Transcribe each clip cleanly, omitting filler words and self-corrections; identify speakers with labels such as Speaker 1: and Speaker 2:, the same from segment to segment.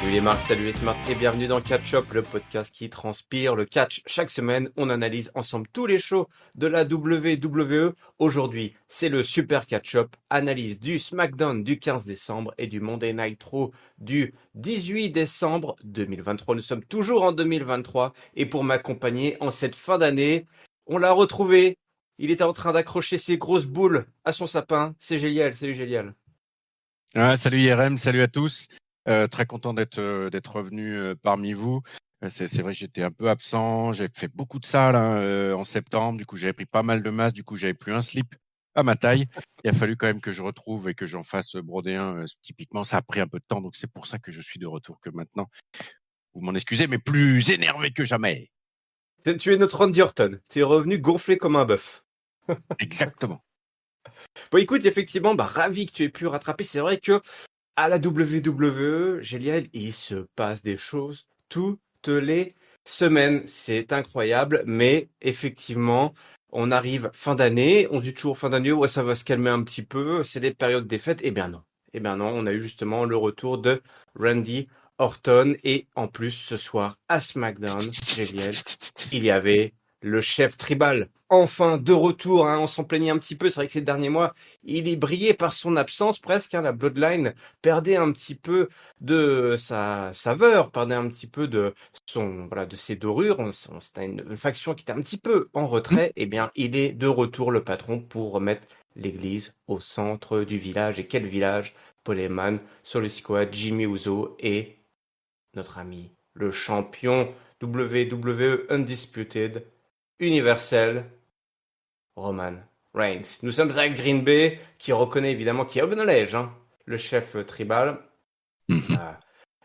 Speaker 1: Salut les marques, salut les smarts et bienvenue dans Catch Up, le podcast qui transpire le catch. Chaque semaine, on analyse ensemble tous les shows de la WWE. Aujourd'hui, c'est le Super Catch Up, analyse du SmackDown du 15 décembre et du Monday Night Raw du 18 décembre 2023. Nous sommes toujours en 2023 et pour m'accompagner en cette fin d'année, on l'a retrouvé. Il était en train d'accrocher ses grosses boules à son sapin. C'est Géliel, salut Géliel.
Speaker 2: Salut IRM, salut à tous. Très content d'être revenu parmi vous. C'est vrai que j'étais un peu absent. J'ai fait beaucoup de salles en septembre. Du coup, j'avais pris pas mal de masse. Du coup, j'avais plus un slip à ma taille. Il a fallu quand même que je retrouve et que j'en fasse broder un. Typiquement, ça a pris un peu de temps. Donc, c'est pour ça que je suis de retour que maintenant. Vous m'en excusez, mais plus énervé que jamais.
Speaker 1: Tu es notre Randy Orton. Tu es revenu gonflé comme un bœuf.
Speaker 2: Exactement.
Speaker 1: Bon, écoute, effectivement, ravi que tu aies pu rattraper. C'est vrai que à la WWE, Géliel, il se passe des choses toutes les semaines. C'est incroyable, mais effectivement, on arrive fin d'année. On se dit toujours fin d'année, ouais, ça va se calmer un petit peu. C'est les périodes des fêtes. Eh bien non. Eh bien non, on a eu justement le retour de Randy Orton. Et en plus, ce soir, à SmackDown, Géliel, il y avait le chef tribal. Enfin, de retour, hein, on s'en plaignait un petit peu. C'est vrai que ces derniers mois, il est brillé par son absence presque. Hein, la Bloodline perdait un petit peu de sa saveur, perdait un petit peu de de ses dorures. C'était une faction qui était un petit peu en retrait. Eh bien, il est de retour, le patron, pour remettre l'église au centre du village. Et quel village? Paul Heyman, Solo Sikoa, Jimmy Uso et notre ami, le champion WWE Undisputed, universel, Roman Reigns. Nous sommes avec Green Bay, qui reconnaît évidemment, qui acknowledge, le chef tribal. Ah,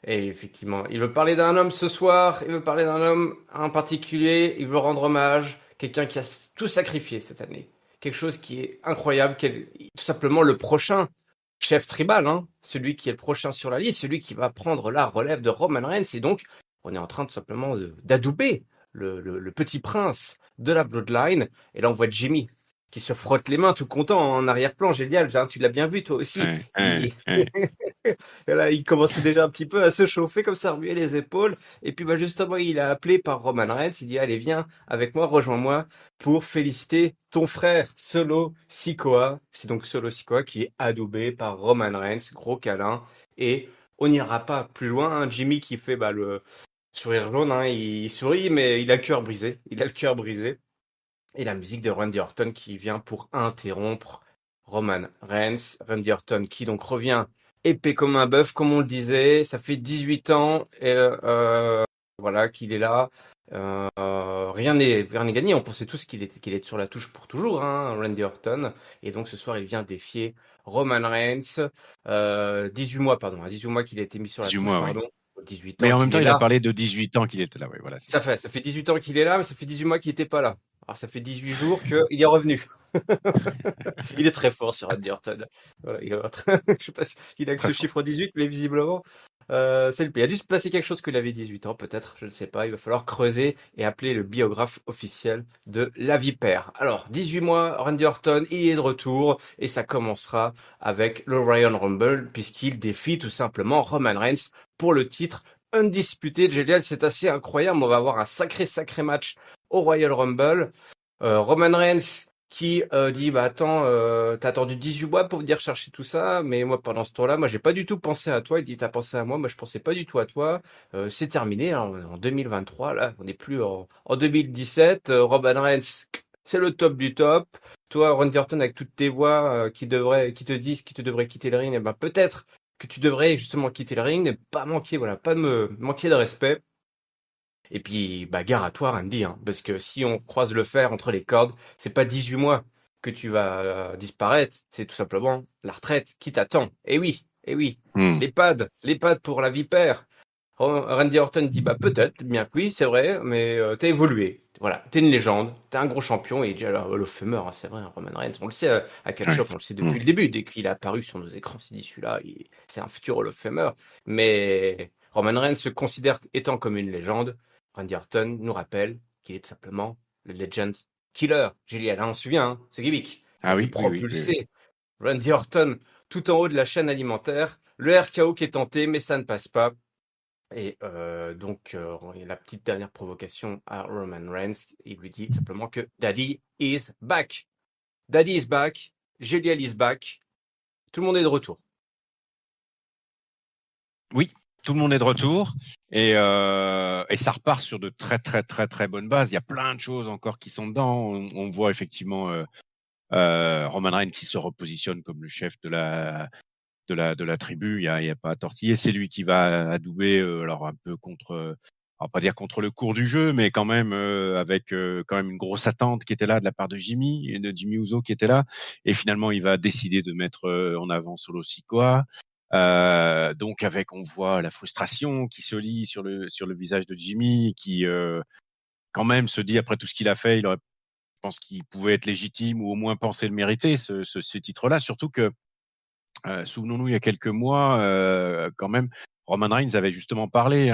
Speaker 1: et effectivement, il veut parler d'un homme ce soir, il veut parler d'un homme en particulier, il veut rendre hommage, quelqu'un qui a tout sacrifié cette année. Quelque chose qui est incroyable, qui est tout simplement le prochain chef tribal, celui qui est le prochain sur la liste, celui qui va prendre la relève de Roman Reigns. Et donc, on est en train tout simplement d'adouber le petit prince de la Bloodline. Et là, on voit Jimmy qui se frotte les mains tout content en arrière-plan. Génial, tu l'as bien vu toi aussi. Et là, il commençait déjà un petit peu à se chauffer comme ça, à remuer les épaules. Et puis justement, il a appelé par Roman Reigns. Il dit, allez, viens avec moi, rejoins-moi pour féliciter ton frère Solo Sikoa. C'est donc Solo Sikoa qui est adoubé par Roman Reigns. Gros câlin. Et on n'ira pas plus loin. Jimmy qui fait le sourire jaune. Il sourit, mais il a le cœur brisé. Il a le cœur brisé. Et la musique de Randy Orton qui vient pour interrompre Roman Reigns. Randy Orton qui donc revient épais comme un bœuf, comme on le disait. Ça fait 18 ans et, voilà qu'il est là. Rien n'est gagné. On pensait tous qu'il est sur la touche pour toujours, Randy Orton. Et donc ce soir, il vient défier Roman Reigns. 18 mois, pardon. 18 mois qu'il a été mis sur la
Speaker 2: 18
Speaker 1: touche,
Speaker 2: mois,
Speaker 1: pardon.
Speaker 2: oui.
Speaker 1: 18
Speaker 2: Mais
Speaker 1: ans
Speaker 2: en même
Speaker 1: qu'il
Speaker 2: temps,
Speaker 1: est
Speaker 2: il a
Speaker 1: là.
Speaker 2: parlé de 18 ans qu'il était là. Oui, voilà.
Speaker 1: Ça fait 18 ans qu'il est là, mais ça fait 18 mois qu'il n'était pas là. Alors ça fait 18 jours qu'il est revenu. Il est très fort sur Randy Orton. Voilà, je sais pas s'il a que
Speaker 2: Très
Speaker 1: ce
Speaker 2: fort.
Speaker 1: chiffre 18, mais visiblement, il a dû se passer quelque chose qu'il avait 18 ans, peut-être, je ne sais pas. Il va falloir creuser et appeler le biographe officiel de la Vipère. Alors, 18 mois, Randy Orton, il est de retour et ça commencera avec le Royal Rumble puisqu'il défie tout simplement Roman Reigns pour le titre undisputé. Génial, c'est assez incroyable. On va avoir un sacré match au Royal Rumble. Roman Reigns qui dit attends, t'as attendu 18 mois pour venir chercher tout ça, mais moi pendant ce temps-là, moi j'ai pas du tout pensé à toi. Il dit t'as pensé à moi je pensais pas du tout à toi. C'est terminé en 2023 là, on n'est plus en 2017. Roman Reigns, c'est le top du top. Toi, Randy Orton, avec toutes tes voix qui te disent que tu devrais quitter le ring, et peut-être que tu devrais justement quitter le ring, ne pas manquer, pas de me manquer de respect. Et puis, gare à toi, Randy, parce que si on croise le fer entre les cordes, c'est pas 18 mois que tu vas disparaître, c'est tout simplement la retraite qui t'attend. Et oui, les pads pour la vipère. Randy Orton dit, peut-être, bien que oui, c'est vrai, mais t'as évolué. Voilà, t'es une légende, t'es un gros champion, et il dit alors Hall of Famer, c'est vrai, Roman Reigns, on le sait à Catch Up, on le sait depuis le début, dès qu'il est apparu sur nos écrans, c'est dit celui-là, c'est un futur Hall of Famer. Mais Roman Reigns se considère étant comme une légende. Randy Orton nous rappelle qu'il est tout simplement le Legend Killer. Géliel, on se souvient, ce gimmick.
Speaker 2: Ah
Speaker 1: Il
Speaker 2: oui, oui.
Speaker 1: propulsait Randy Orton tout en haut de la chaîne alimentaire. Le RKO qui est tenté, mais ça ne passe pas. Et donc, la petite dernière provocation à Roman Reigns, il lui dit simplement que Daddy is back. Daddy is back. Géliel is back. Tout le monde est de retour.
Speaker 2: Oui, tout le monde est de retour et ça repart sur de très très très très bonnes bases. Il y a plein de choses encore qui sont dedans. On voit effectivement Roman Reigns qui se repositionne comme le chef de la tribu. Il y a pas à tortiller. C'est lui qui va adouber, alors un peu contre, on va pas dire contre le cours du jeu, mais quand même avec quand même une grosse attente qui était là de la part de Jimmy et de Jimmy Uso qui était là. Et finalement, il va décider de mettre en avant Solo Sikoa. Donc avec, on voit la frustration qui se lit sur le visage de Jimmy, qui quand même se dit après tout ce qu'il a fait, je pense qu'il pouvait être légitime ou au moins penser le mériter ce titre-là. Surtout que souvenons-nous, il y a quelques mois, quand même, Roman Reigns avait justement parlé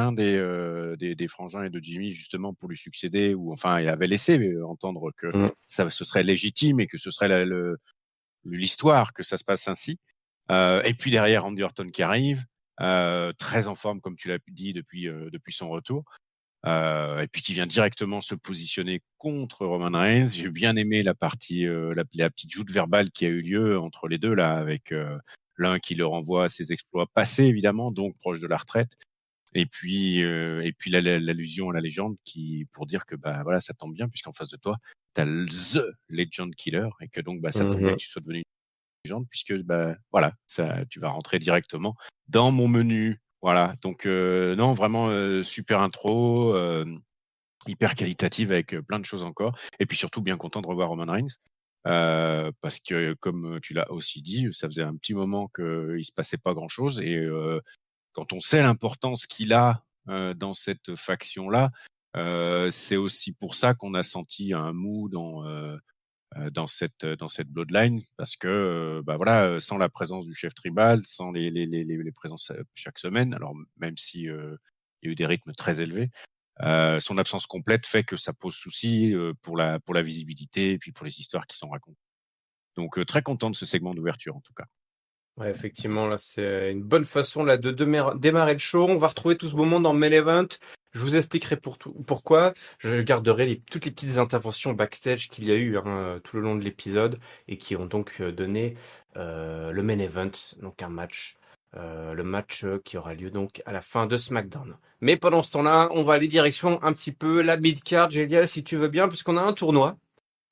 Speaker 2: des frangins et de Jimmy justement pour lui succéder, ou enfin, il avait laissé entendre que
Speaker 1: Mm.
Speaker 2: ce serait légitime et que ce serait l'histoire que ça se passe ainsi. Et puis derrière, Randy Orton qui arrive, très en forme, comme tu l'as dit, depuis son retour. Et puis qui vient directement se positionner contre Roman Reigns. J'ai bien aimé la partie, la petite joute verbale qui a eu lieu entre les deux là, avec l'un qui le renvoie à ses exploits passés évidemment, donc proche de la retraite, et puis l'allusion à la légende qui pour dire que bah voilà, ça tombe bien puisqu'en face de toi t'as the Legend Killer et que donc bah ça tombe bien
Speaker 1: Mhm.
Speaker 2: que tu sois devenu légende puisque bah voilà, ça tu vas rentrer directement dans mon menu. Voilà, donc non vraiment super intro, hyper qualitative avec plein de choses encore et puis surtout bien content de revoir Roman Reigns. Parce que comme tu l'as aussi dit, ça faisait un petit moment qu'il se passait pas grand chose et quand on sait l'importance qu'il a dans cette faction là, c'est aussi pour ça qu'on a senti un mou dans cette bloodline parce que bah voilà, sans la présence du chef tribal, sans les présences chaque semaine, alors même si il y a eu des rythmes très élevés, son absence complète fait que ça pose souci pour la visibilité et puis pour les histoires qui sont racontées. Donc très content de ce segment d'ouverture en tout cas.
Speaker 1: Ouais, effectivement, là, c'est une bonne façon là de démarrer le show. On va retrouver tout ce beau monde en main event. Je vous expliquerai pourquoi. Je garderai toutes les petites interventions backstage qu'il y a eu tout le long de l'épisode et qui ont donc donné le main event, donc un match, le match qui aura lieu donc à la fin de SmackDown. Mais pendant ce temps-là, on va aller direction un petit peu la mid-card, Gélial, si tu veux bien, puisqu'on a un tournoi.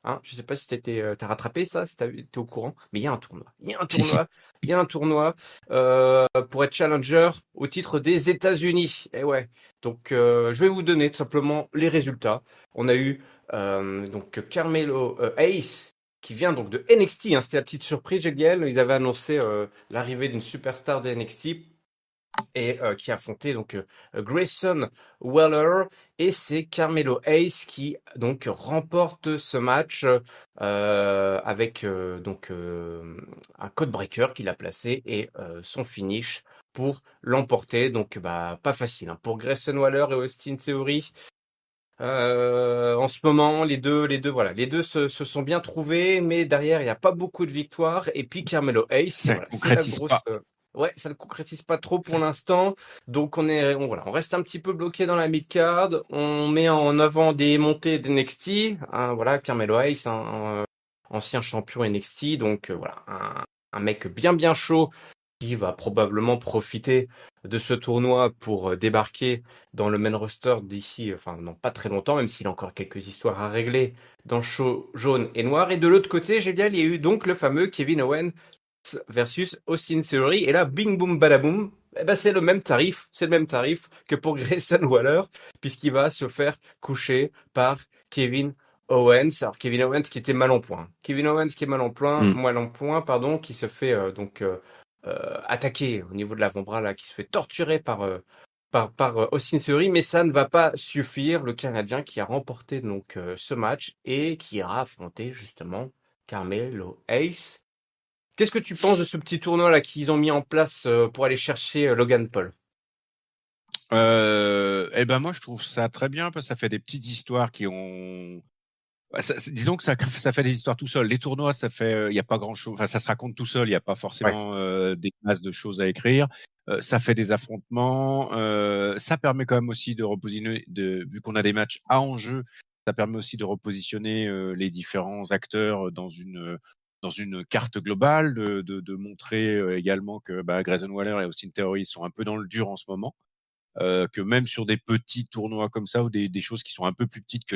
Speaker 1: Hein, je sais pas si t'as rattrapé ça, si t'es au courant, mais il y a un tournoi. Il y a un
Speaker 2: Si si.
Speaker 1: tournoi. Il y a un tournoi pour être challenger au titre des États-Unis. Et ouais. Donc je vais vous donner tout simplement les résultats. On a eu donc Carmelo Hayes qui vient donc de NXT. Hein, c'était la petite surprise, Géliel. Ils avaient annoncé l'arrivée d'une superstar de NXT et qui affrontait donc Grayson Waller, et c'est Carmelo Hayes qui donc remporte ce match avec un code breaker qu'il a placé et son finish pour l'emporter. Donc bah pas facile hein, pour Grayson Waller et Austin Theory. En ce moment, les deux se sont bien trouvés, mais derrière, il n'y a pas beaucoup de victoires. Et puis Carmelo Hayes,
Speaker 2: Ça
Speaker 1: voilà, c'est la
Speaker 2: concrétise
Speaker 1: grosse.
Speaker 2: pas.
Speaker 1: Ouais, ça ne concrétise pas trop
Speaker 2: Ça-
Speaker 1: pour l'instant. Donc voilà, on reste un petit peu bloqué dans la mid-card. On met en avant des montées d'NXT. Hein, voilà, Carmelo Hayes, ancien champion NXT. Donc voilà, un mec bien chaud qui va probablement profiter de ce tournoi pour débarquer dans le main roster d'ici, enfin non pas très longtemps, même s'il a encore quelques histoires à régler dans le show jaune et noir. Et de l'autre côté, Génial, il y a eu donc le fameux Kevin Owens versus Austin Theory. Et là, bing boom badaboom, eh ben c'est le même tarif que pour Grayson Waller, puisqu'il va se faire coucher par Kevin Owens. Alors Kevin Owens qui était mal en point. Kevin Owens qui est
Speaker 2: Hmm.
Speaker 1: mal en point, pardon, qui se fait attaqué au niveau de l'avant-bras là, qui se fait torturer par Austin Theory, mais ça ne va pas suffire. Le Canadien qui a remporté donc ce match et qui ira affronter justement Carmelo Hayes. Qu'est-ce que tu penses de ce petit tournoi là qu'ils ont mis en place pour aller chercher Logan Paul?
Speaker 2: Eh ben moi je trouve ça très bien parce que ça fait des petites histoires Disons que ça fait des histoires tout seul. Les tournois, ça fait, il y a pas grand-chose. Enfin, ça se raconte tout seul. Il y a pas
Speaker 1: Ouais.
Speaker 2: forcément des masses de choses à écrire. Ça fait des affrontements. Ça permet quand même aussi de repositionner, vu qu'on a des matchs à enjeu, ça permet aussi de repositionner les différents acteurs dans une carte globale, de montrer également que Grayson Waller et Austin Theory sont un peu dans le dur en ce moment. Que même sur des petits tournois comme ça ou des choses qui sont un peu plus petites que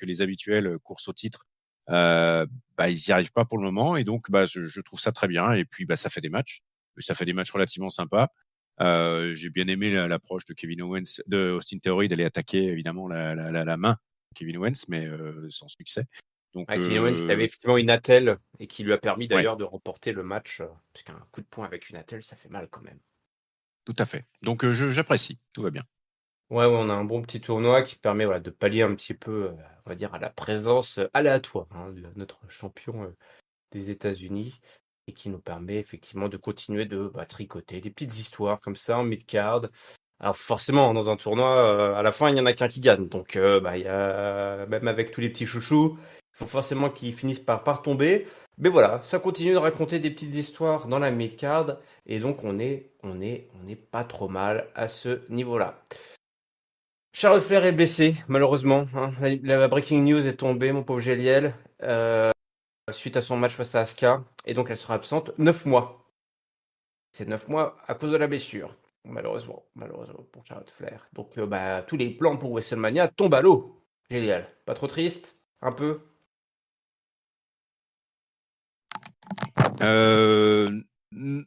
Speaker 2: les habituelles courses au titre, euh, ils y arrivent pas pour le moment et donc je trouve ça très bien et puis ça fait des matchs, ça fait des matchs relativement sympas. J'ai bien aimé l'approche de Kevin Owens, de Austin Theory d'aller attaquer évidemment la main de Kevin Owens, mais sans succès. Donc
Speaker 1: Kevin Owens qui avait effectivement une attelle et qui lui a permis
Speaker 2: ouais,
Speaker 1: d'ailleurs de remporter le match, parce qu'un coup de poing avec une attelle, ça fait mal quand même.
Speaker 2: tout à fait. Donc j'apprécie, tout va bien.
Speaker 1: Ouais, ouais, on a un bon petit tournoi qui permet voilà, de pallier un petit peu, on va dire, à la présence aléatoire de notre champion des États-Unis et qui nous permet effectivement de continuer de tricoter des petites histoires comme ça en mid-card. Alors forcément, dans un tournoi, à la fin, il y en a qu'un qui gagne. Donc, il y a même avec tous les petits chouchous, il faut forcément qu'ils finissent par tomber. Mais voilà, ça continue de raconter des petites histoires dans la mid-card et donc on est pas trop mal à ce niveau-là. Charles Flair est blessé, malheureusement, hein. La breaking news est tombée, mon pauvre Géliel, suite à son match face à Asuka. Et donc, elle sera absente 9 mois. C'est 9 mois à cause de la blessure. Malheureusement pour Charlotte Flair. Donc, tous les plans pour WrestleMania tombent à l'eau. Génial. Pas trop triste? Un peu?
Speaker 2: Euh, non,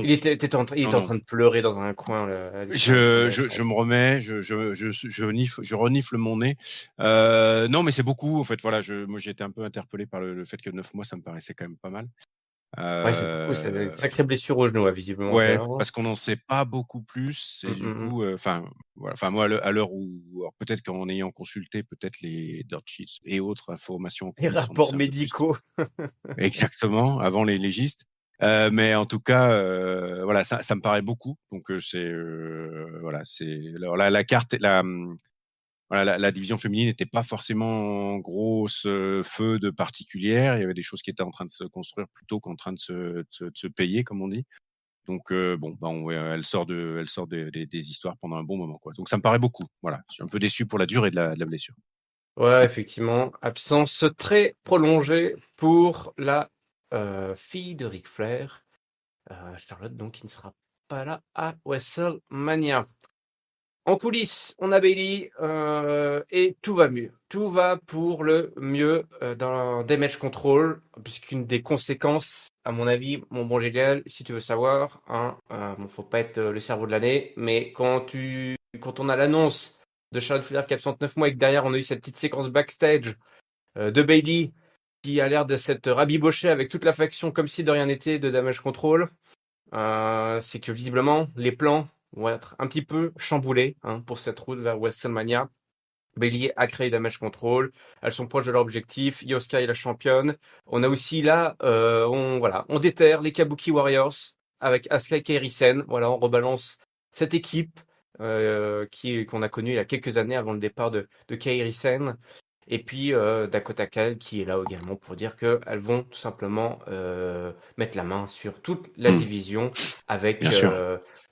Speaker 1: Il
Speaker 2: non,
Speaker 1: était en
Speaker 2: non.
Speaker 1: train de pleurer dans un coin à la disparition
Speaker 2: Je
Speaker 1: d'Alexandre.
Speaker 2: me remets, je renifle mon nez. Non, mais c'est beaucoup. En fait, voilà, moi j'ai été un peu interpellé par le fait que 9 mois, ça me paraissait quand même pas mal.
Speaker 1: Ouais, c'est beaucoup. C'est une
Speaker 2: Euh,
Speaker 1: sacrée blessure au genou, visiblement,
Speaker 2: ouais,
Speaker 1: Flair, hein.
Speaker 2: parce qu'on n'en sait pas beaucoup plus. Et du
Speaker 1: Mm.
Speaker 2: coup, enfin, voilà. Enfin, moi, à l'heure où, alors, peut-être qu'en ayant consulté peut-être les dirt sheets et autres informations en
Speaker 1: Les
Speaker 2: coulisses, on en
Speaker 1: rapports
Speaker 2: sait un peu plus.
Speaker 1: médicaux.
Speaker 2: Exactement, avant les légistes. Mais en tout cas, voilà, ça me paraît beaucoup. Donc voilà, c'est alors la carte, voilà, la division féminine n'était pas forcément en grosse feu de particulière. Il y avait des choses qui étaient en train de se construire plutôt qu'en train de se payer, comme on dit. Donc bon, elle sort des histoires pendant un bon moment, quoi. Donc ça me paraît beaucoup. Voilà, je suis un peu déçu pour la durée de la blessure.
Speaker 1: Ouais, effectivement, absence très prolongée pour la fille de Ric Flair, Charlotte, donc qui ne sera pas là à WrestleMania. En coulisses, on a Bayley et tout va mieux. Tout va pour le mieux dans Damage Control, puisqu'une des conséquences, à mon avis, mon bon Gélial, si tu veux savoir, hein, bon, faut pas être le cerveau de l'année, mais quand on a l'annonce de Charlotte Flair qui absente 9 mois et que derrière on a eu cette petite séquence backstage de Bayley qui a l'air de s'être rabiboché avec toute la faction comme si de rien n'était de Damage Control, c'est que visiblement les plans vont être un petit peu chamboulés, hein, pour cette route vers WrestleMania. Bayley a créé Damage Control, elles sont proches de leur objectif, Io Sky est la championne. On a aussi là, on déterre les Kabuki Warriors avec Asuka et Kairi Sen. Voilà, on rebalance cette équipe qu'on a connue il y a quelques années avant le départ de Kairi Sen. Et puis Dakota Kai qui est là également pour dire qu'elles vont tout simplement mettre la main sur toute la
Speaker 2: Hmm,
Speaker 1: division avec
Speaker 2: bien sûr.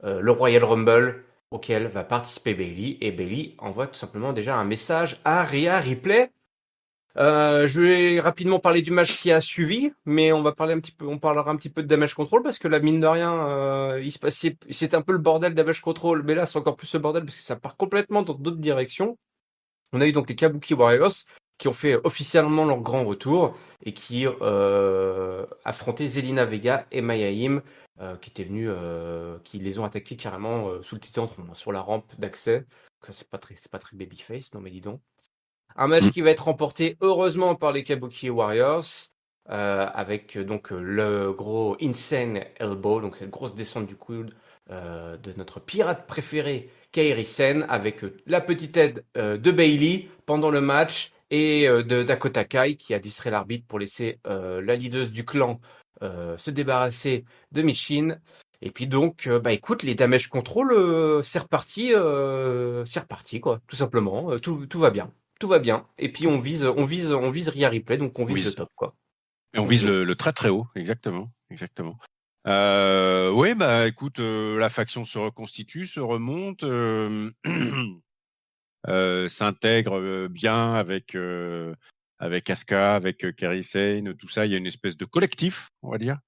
Speaker 1: le Royal Rumble auquel va participer Bayley. Et Bayley envoie tout simplement déjà un message à Rhea Ripley. Je vais rapidement parler du match qui a suivi, mais on parlera un petit peu de Damage Control parce que la mine de rien, c'est un peu le bordel Damage Control, mais là c'est encore plus le bordel parce que ça part complètement dans d'autres directions. On a eu donc les Kabuki Warriors qui ont fait officiellement leur grand retour et qui affrontaient Zelina Vega et Maya Yim qui étaient venus, qui les ont attaqués carrément sous le Titantron, hein, sur la rampe d'accès. Ça c'est pas très babyface, non mais dis donc. Un match
Speaker 2: Hmm.
Speaker 1: qui va être remporté heureusement par les Kabuki Warriors avec donc le gros Insane Elbow, donc cette grosse descente du coude de notre pirate préféré Kairi Sen avec la petite aide de Bayley pendant le match et de Dakota Kai qui a distrait l'arbitre pour laisser la leaduse du clan se débarrasser de Michin. Et puis donc, écoute, les damage control, c'est reparti quoi, tout simplement, tout va bien. tout va bien. Et puis on vise Rhea Ripley, donc on
Speaker 2: On
Speaker 1: vise le
Speaker 2: vise.
Speaker 1: top, quoi.
Speaker 2: Et on vise le très très haut, exactement. Oui, bah écoute, la faction se reconstitue, se remonte, s'intègre bien avec Asuka, avec Kairi Sane, tout ça. Il y a une espèce de collectif, on va dire,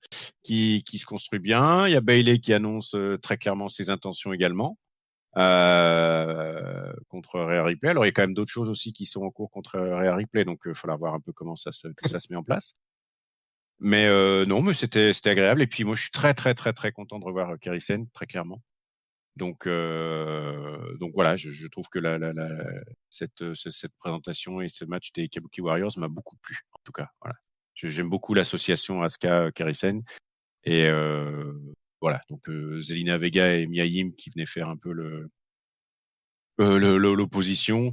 Speaker 2: qui se construit bien. Il y a Bayley qui annonce très clairement ses intentions également contre Rhea Ripley. Alors il y a quand même d'autres choses aussi qui sont en cours contre Rhea Ripley, donc il va falloir voir un peu comment tout ça se met en place. Mais non, mais c'était agréable. Et puis moi, je suis très très très très content de revoir Kairi Sane, très clairement. Donc voilà, je trouve que cette présentation et ce match des Kabuki Warriors m'a beaucoup plu, en tout cas. Voilà. J'aime beaucoup l'association Asuka Kairi Sane. Et voilà, donc Zelina Vega et Mia Yim qui venaient faire un peu l'opposition.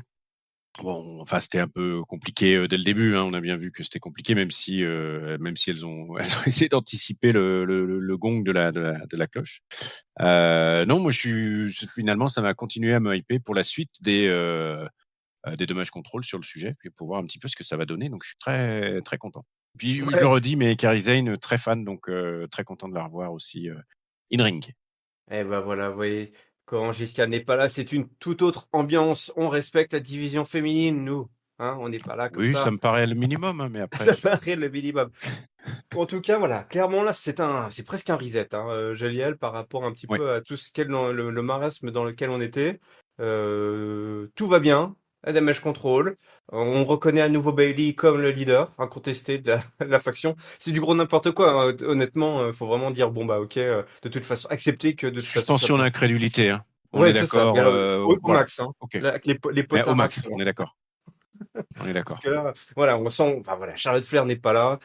Speaker 2: Bon, enfin, c'était un peu compliqué dès le début. Hein. On a bien vu que c'était compliqué, même si elles ont essayé d'anticiper le gong de la cloche. Non, moi, finalement, ça m'a continué à me hyper pour la suite des dommages contrôle sur le sujet, puis pour voir un petit peu ce que ça va donner. Donc, je suis très très content. Puis, je le
Speaker 1: Ouais.
Speaker 2: redis, mais Kairi Sane, très fan, donc très content de la revoir aussi in ring.
Speaker 1: Eh ben voilà, vous voyez, quand Giscard n'est pas là, c'est une toute autre ambiance. On respecte la division féminine, nous. Hein, on n'est pas là comme
Speaker 2: Oui, ça
Speaker 1: ça.
Speaker 2: me paraît le minimum, hein, mais après.
Speaker 1: Ça paraît le minimum. En tout cas, voilà, clairement là, c'est presque un reset, hein, Géliel, par rapport un petit
Speaker 2: Ouais.
Speaker 1: peu à tout ce qu'est le marasme dans lequel on était. Tout va bien, à Damage Control. On reconnaît à nouveau Bailey comme le leader incontesté de la faction. C'est du gros n'importe quoi, hein. Honnêtement, faut vraiment dire bon bah ok, de toute façon, accepter que de toute façon ça
Speaker 2: Suspension
Speaker 1: peut.
Speaker 2: d'incrédulité, hein. On
Speaker 1: Ouais,
Speaker 2: est
Speaker 1: c'est ça. Mais
Speaker 2: d'accord.
Speaker 1: alors, au
Speaker 2: Voilà.
Speaker 1: max, hein.
Speaker 2: Ok.
Speaker 1: Là, avec les
Speaker 2: Mais au
Speaker 1: potards à
Speaker 2: max,
Speaker 1: fond,
Speaker 2: on
Speaker 1: hein.
Speaker 2: est d'accord. On est
Speaker 1: Parce
Speaker 2: d'accord.
Speaker 1: que là, voilà, on sent, enfin voilà, Charlotte Flair n'est pas là.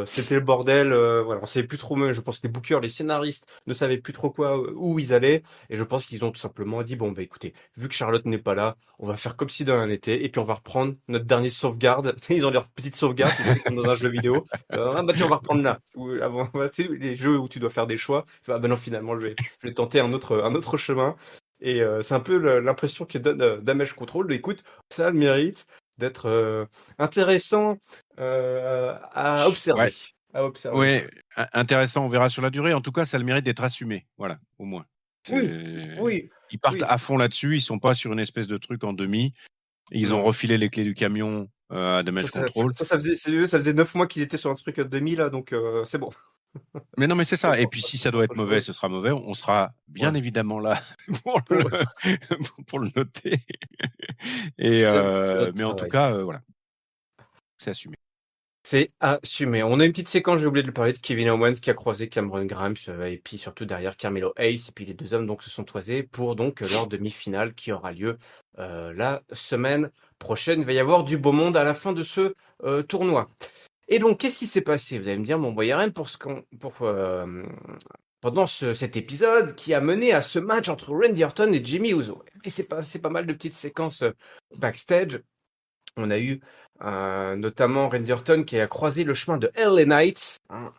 Speaker 1: C'était le bordel. Voilà, on savait plus trop. Mais je pense que les bookers, les scénaristes ne savaient plus trop où ils allaient. Et je pense qu'ils ont tout simplement dit bon bah écoutez, vu que Charlotte n'est pas là, on va faire comme si de rien n'était, et puis on va reprendre notre dernier sauvegarde. Ils ont leur petite sauvegarde, tu sais, comme dans un jeu vidéo. Ah bah tiens, on va reprendre là. Ou avant, tu sais, les jeux où tu dois faire des choix. Ah bah non, finalement, je vais tenter un autre chemin. Et c'est un peu l'impression que donne Damage Control. Écoute, ça a le mérite d'être intéressant à observer.
Speaker 2: Ouais.
Speaker 1: À observer.
Speaker 2: Ouais. Intéressant. On verra sur la durée. En tout cas, ça a le mérite d'être assumé. Voilà, au moins.
Speaker 1: Oui, oui,
Speaker 2: Ils partent
Speaker 1: oui.
Speaker 2: à fond là-dessus. Ils sont pas sur une espèce de truc en demi. Ils ont
Speaker 1: Non.
Speaker 2: refilé les clés du camion à
Speaker 1: Ça,
Speaker 2: Damage
Speaker 1: ça,
Speaker 2: Control.
Speaker 1: ça faisait, ça faisait 9 mois qu'ils étaient sur un truc demi là, donc c'est bon.
Speaker 2: Mais non, mais c'est
Speaker 1: Pas
Speaker 2: ça. Et
Speaker 1: trop,
Speaker 2: puis
Speaker 1: pas
Speaker 2: si
Speaker 1: trop,
Speaker 2: ça
Speaker 1: pas
Speaker 2: doit
Speaker 1: trop
Speaker 2: être mauvais,
Speaker 1: joué.
Speaker 2: ce sera mauvais. On sera bien
Speaker 1: Ouais.
Speaker 2: évidemment là pour
Speaker 1: Pour-
Speaker 2: pour le noter. Et
Speaker 1: c'est notre
Speaker 2: mais en tout
Speaker 1: travail.
Speaker 2: cas, voilà, c'est assumé.
Speaker 1: C'est assumé. On a une petite séquence, j'ai oublié de le parler, de Kevin Owens qui a croisé Cameron Grimes et puis surtout derrière Carmelo Hayes. Et puis les deux hommes donc se sont toisés pour donc leur demi-finale qui aura lieu la semaine prochaine. Il va y avoir du beau monde à la fin de ce tournoi. Et donc, qu'est-ce qui s'est passé? Vous allez me dire, bon, YRM, pendant cet épisode qui a mené à ce match entre Randy Orton et Jimmy Uso. Et c'est pas mal de petites séquences backstage. On a eu notamment Randy Orton qui a croisé le chemin de LA Knight. Hein.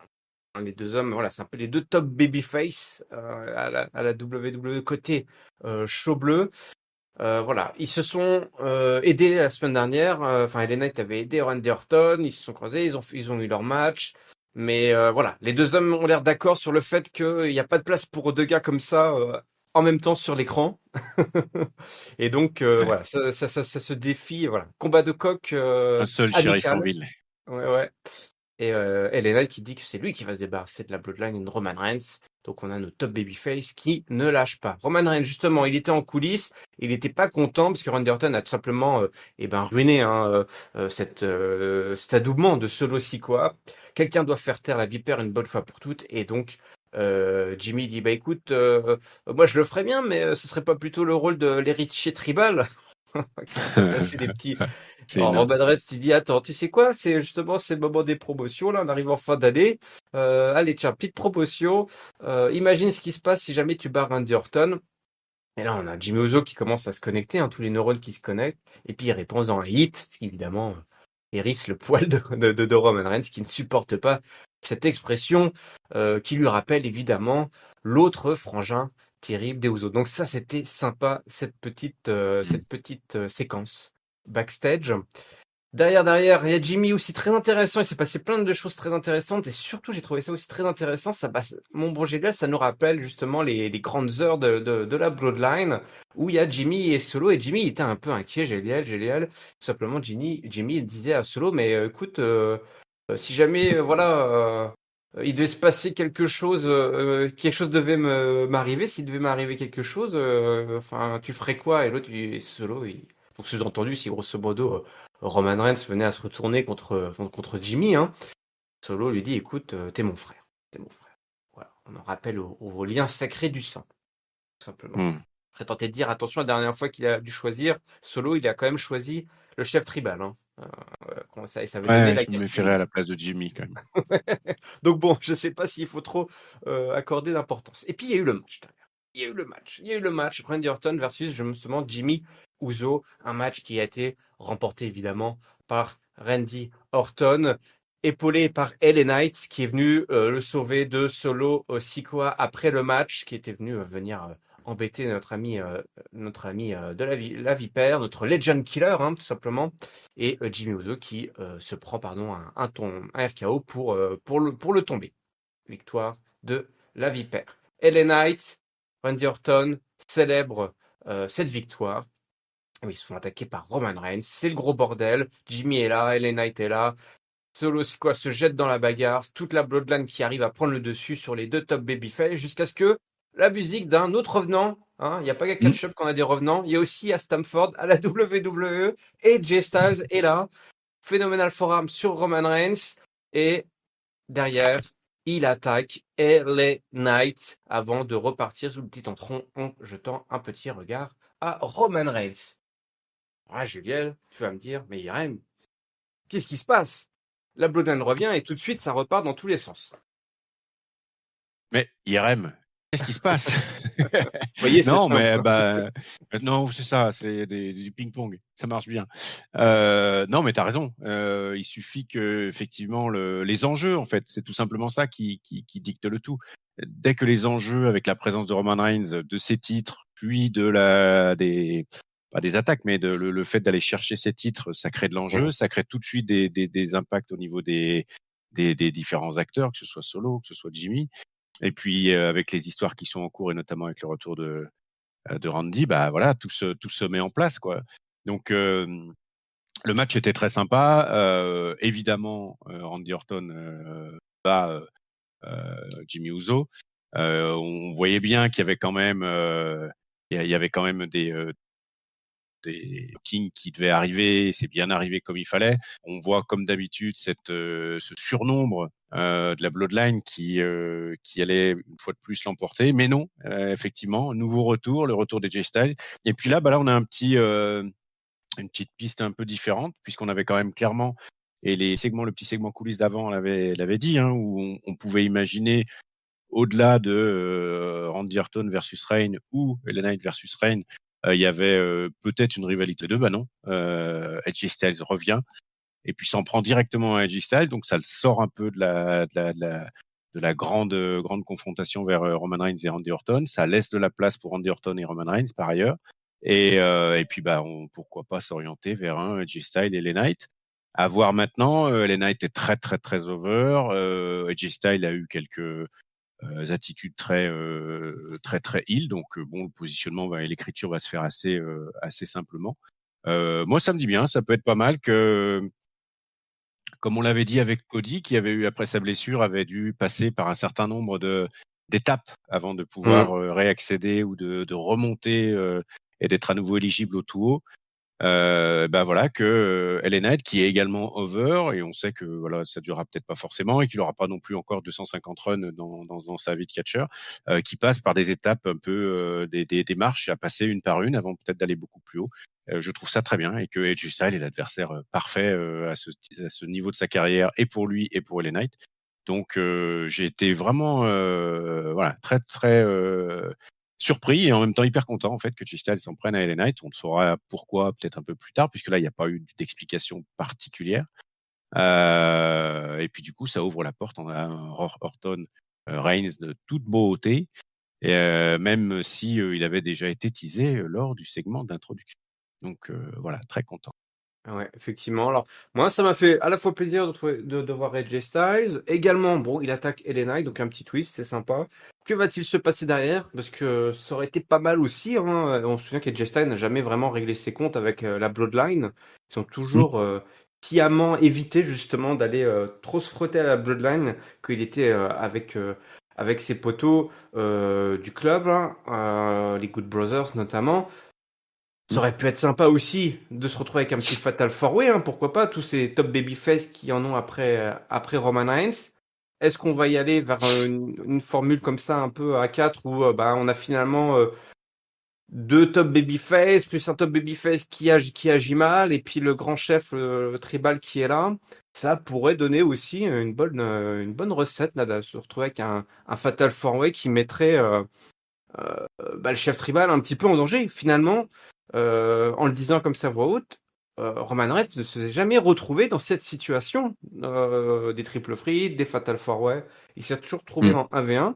Speaker 1: Les deux hommes, voilà, c'est un peu les deux top babyface à la WWE côté chaud bleu. Voilà, ils se sont aidés la semaine dernière. Enfin, LA Knight avait aidé Randy Orton. Ils se sont croisés, ils ont eu leur match. Mais voilà, les deux hommes ont l'air d'accord sur le fait qu'il n'y a pas de place pour deux gars comme ça en même temps sur l'écran. Et donc
Speaker 2: Ouais.
Speaker 1: voilà, ça se défie. Voilà, combat de coq
Speaker 2: Un seul shérif en
Speaker 1: amical.
Speaker 2: ville.
Speaker 1: Ouais, ouais. Et LA qui dit que c'est lui qui va se débarrasser de la Bloodline de Roman Reigns. Donc on a nos top babyface qui ne lâchent pas. Roman Reigns, justement, il était en coulisses, il n'était pas content parce que Randy Orton a tout simplement ruiné hein, cet adoubement de Solo Sikoa. Quelqu'un doit faire taire la vipère une bonne fois pour toutes. Et donc Jimmy dit, bah écoute, moi je le ferais bien, mais ce serait pas plutôt le rôle de l'héritier tribal qui commence à placer des petits.
Speaker 2: C'est
Speaker 1: Alors
Speaker 2: énorme.
Speaker 1: Roman Reigns il dit attends, tu sais quoi, c'est le moment des promotions là, on arrive en fin d'année. Allez tiens, petite promotion. Imagine ce qui se passe si jamais tu barres Randy Orton. Et là on a Jimmy Uso qui commence à se connecter, hein, tous les neurones qui se connectent, et puis il répond dans un hit, ce qui évidemment hérisse le poil de Roman Reigns qui ne supporte pas cette expression qui lui rappelle évidemment l'autre frangin terrible des Usos. Donc ça c'était sympa cette petite
Speaker 2: Mm.
Speaker 1: séquence. backstage. Derrière, il y a Jimmy aussi très intéressant. Il s'est passé plein de choses très intéressantes et surtout, j'ai trouvé ça aussi très intéressant. Mon bon Gélias, ça nous rappelle justement les grandes heures de la Bloodline où il y a Jimmy et Solo et Jimmy il était un peu inquiet, Géliel. Tout simplement, Jimmy il disait à Solo, mais écoute, si jamais, il devait se passer quelque chose devait m'arriver, s'il devait m'arriver quelque chose, enfin, tu ferais quoi? Et l'autre, Solo, donc sous-entendu, si grosso modo, Roman Reigns venait à se retourner contre Jimmy, hein, Solo lui dit, écoute, t'es mon frère, t'es mon frère. Voilà, on en rappelle au lien sacré du sang, tout simplement.
Speaker 2: Hmm.
Speaker 1: J'ai tenté de dire, attention, la dernière fois qu'il a dû choisir, Solo, il a quand même choisi le chef tribal, hein. Et ça avait donné
Speaker 2: Ouais,
Speaker 1: la
Speaker 2: je me méfierais à
Speaker 1: castrine.
Speaker 2: la place de Jimmy quand même.
Speaker 1: Donc bon, je sais pas s'il faut trop accorder d'importance. Et puis il y a eu le match derrière. Il y a eu le match. Randy Orton versus justement Jimmy Uso, un match qui a été remporté évidemment par Randy Orton, épaulé par LA Knight qui est venu le sauver de Solo Sikoa après le match, qui était venu venir embêter notre ami de la Vipère, notre Legend Killer, hein, tout simplement, et Jimmy Uso qui se prend pardon un RKO pour le tomber. Victoire de la Vipère. LA Knight, Randy Orton célèbre cette victoire. Ils se font attaquer par Roman Reigns. C'est le gros bordel. Jimmy est là, LA Knight est là. Solo Sikoa se jette dans la bagarre. Toute la Bloodline qui arrive à prendre le dessus sur les deux top babyface jusqu'à ce que la musique d'un autre revenant, hein, il n'y a pas qu'à
Speaker 2: Hmm.
Speaker 1: Catch-Up qu'on a des revenants, il y a aussi à Stamford, à la WWE, et Jay Styles est là. Phenomenal Forum sur Roman Reigns. Et derrière, il attaque LA Knight avant de repartir sous le petit entron en jetant un petit regard à Roman Reigns. Ah, Juliel, tu vas me dire, mais Irem, qu'est-ce qui se passe? La Bloodline revient et tout de suite, ça repart dans tous les sens.
Speaker 2: Mais IRM, qu'est-ce qui se passe?
Speaker 1: Vous voyez, c'est
Speaker 2: Non,
Speaker 1: simple.
Speaker 2: mais bah non, c'est ça, c'est du ping-pong, ça marche bien. Non, mais t'as raison. Il suffit que effectivement les enjeux, en fait, c'est tout simplement ça qui dicte le tout. Dès que les enjeux avec la présence de Roman Reigns, de ses titres, puis des pas des attaques, mais le fait d'aller chercher ses titres, ça crée de l'enjeu,
Speaker 1: Mhm.
Speaker 2: ça crée tout de suite des impacts au niveau des différents acteurs, que ce soit Solo, que ce soit Jimmy. Et puis avec les histoires qui sont en cours et notamment avec le retour de Randy, bah voilà, tout se met en place quoi. Donc le match était très sympa. Évidemment, Randy Orton bat Jimmy Uso. On voyait bien qu'il y avait quand même, il y avait quand même des King qui devaient arriver, c'est bien arrivé comme il fallait. On voit comme d'habitude ce surnombre de la Bloodline qui allait une fois de plus l'emporter, mais non, effectivement, nouveau retour, le retour des J-Styles. Et puis là, bah là, on a une petite piste un peu différente puisqu'on avait quand même clairement et le petit segment coulisses d'avant l'avait dit, hein, où on pouvait imaginer au-delà de Randy Orton versus Reign ou LA Knight versus Reign, il y avait peut-être une rivalité de bah non. Edge Styles revient et puis s'en prend directement à Edge Styles, donc ça le sort un peu de la grande confrontation vers Roman Reigns et Randy Orton. Ça laisse de la place pour Randy Orton et Roman Reigns par ailleurs. Et puis bah pourquoi pas s'orienter vers un Edge Styles et LA Knight. À voir maintenant, LA Knight est très très très over. Edge Styles a eu quelques attitudes très heel. Donc bon, le positionnement et l'écriture va se faire assez simplement. Moi, ça me dit bien, ça peut être pas mal que, comme on l'avait dit avec Cody, qui avait eu après sa blessure, avait dû passer par un certain nombre de d'étapes avant de pouvoir
Speaker 1: Mhm.
Speaker 2: réaccéder ou de remonter et d'être à nouveau éligible au tout haut. Bah voilà que LA Knight qui est également over et on sait que voilà ça durera peut-être pas forcément et qu'il aura pas non plus encore 250 runs dans sa vie de catcheur, qui passe par des étapes un peu des marches à passer une par une avant peut-être d'aller beaucoup plus haut. Je trouve ça très bien et que Edge Styles est l'adversaire parfait à ce niveau de sa carrière et pour lui et pour LA Knight. Donc j'ai été vraiment voilà très très surpris et en même temps hyper content en fait que Styles s'en prenne à LA Knight. On le saura pourquoi peut-être un peu plus tard puisque là il n'y a pas eu d'explication particulière. Et puis du coup ça ouvre la porte. On a un Orton Reigns de toute beauté et même si il avait déjà été teasé lors du segment d'introduction. Donc voilà très content.
Speaker 1: Ouais, effectivement. Alors, moi, ça m'a fait à la fois plaisir de voir AJ Styles. Également, bon, il attaque Ellen Knight, donc un petit twist, c'est sympa. Que va-t-il se passer derrière? Parce que ça aurait été pas mal aussi, hein. On se souvient qu'AJ Styles n'a jamais vraiment réglé ses comptes avec la Bloodline. Ils ont
Speaker 2: Mm.
Speaker 1: toujours sciemment évité justement d'aller trop se frotter à la Bloodline, qu'il était avec ses potos du club, hein, les Good Brothers notamment. Ça
Speaker 2: Mm.
Speaker 1: aurait pu être sympa aussi de se retrouver avec un petit Fatal 4-Way, hein, pourquoi pas, tous ces top babyface qui en ont après Roman Reigns. Est-ce qu'on va y aller vers une formule comme ça un peu à 4 où bah, on a finalement deux top babyface plus un top babyface qui agit mal et puis le grand chef tribal qui est là. Ça pourrait donner aussi une bonne recette là, de se retrouver avec un Fatal 4-Way qui mettrait bah, le chef tribal un petit peu en danger. Finalement, en le disant comme ça à voix haute, Roman Reigns ne se s'est jamais retrouvé dans cette situation des triple threats, des fatal four way. Il s'est toujours trouvé
Speaker 2: Mm.
Speaker 1: en 1v1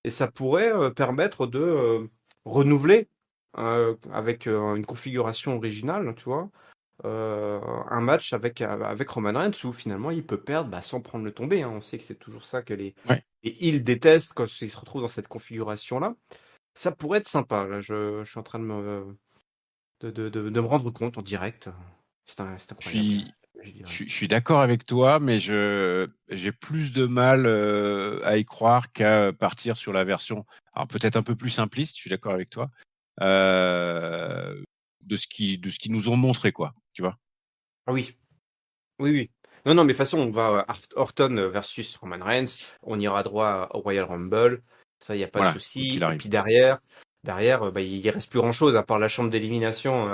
Speaker 1: et ça pourrait permettre de renouveler avec une configuration originale, tu vois. Un match avec Roman Reigns où finalement il peut perdre bah, sans prendre le tombé, hein. On sait que c'est toujours ça que
Speaker 2: Ouais.
Speaker 1: les heels détestent quand ils se retrouvent dans cette configuration-là. Ça pourrait être sympa. Là, je suis en train de me rendre compte en direct. C'est
Speaker 2: Je
Speaker 1: incroyable,
Speaker 2: suis,
Speaker 1: je
Speaker 2: je
Speaker 1: dirais.
Speaker 2: suis, je suis d'accord avec toi, mais j'ai plus de mal à y croire qu'à partir sur la version, alors peut-être un peu plus simpliste, je suis d'accord avec toi, euh, de ce qu'ils nous ont montré, quoi, tu vois.
Speaker 1: Ah oui, oui, oui. Non, non, mais de toute façon, on va Orton versus Roman Reigns. On ira droit au Royal Rumble. Ça, il n'y a pas de
Speaker 2: Voilà, quoi
Speaker 1: souci.
Speaker 2: qu'il
Speaker 1: Et
Speaker 2: arrive.
Speaker 1: puis derrière, bah, il reste plus grand-chose à part la chambre d'élimination.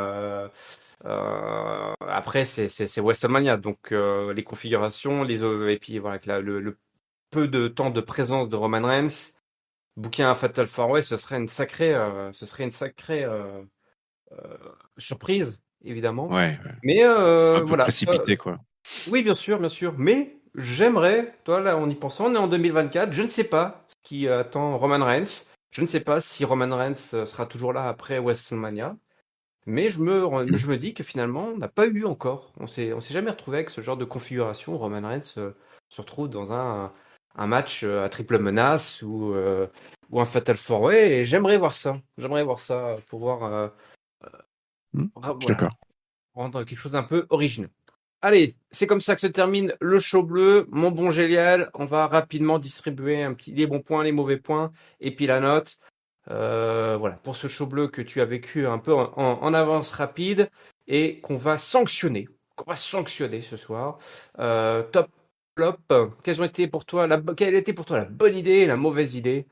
Speaker 1: Après, c'est WrestleMania. Donc, les configurations, et puis voilà, que le peu de temps de présence de Roman Reigns. Booker un Fatal 4-Way, ce serait une sacrée euh, surprise, évidemment.
Speaker 2: Ouais, ouais.
Speaker 1: Mais
Speaker 2: Un peu
Speaker 1: voilà.
Speaker 2: précipité, quoi.
Speaker 1: Oui, bien sûr, bien sûr. Mais j'aimerais, toi là, en y pensant, on est en 2024. Je ne sais pas ce qui attend Roman Reigns. Je ne sais pas si Roman Reigns sera toujours là après WrestleMania. Mais je me dis que finalement, on n'a pas eu encore. On s'est jamais retrouvé avec ce genre de configuration. Roman Reigns se retrouve dans un match à triple menace ou un Fatal 4-Way. Et j'aimerais voir ça. J'aimerais voir ça, pouvoir
Speaker 2: Je suis
Speaker 1: voilà,
Speaker 2: d'accord.
Speaker 1: rendre quelque chose d'un peu original. Allez, c'est comme ça que se termine le show bleu. Mon bon Gélial, on va rapidement distribuer les bons points, les mauvais points, et puis la note. Voilà, pour ce show bleu que tu as vécu un peu en avance rapide et qu'on va sanctionner ce soir. Top flop, quelle était pour toi la bonne idée et la mauvaise idée?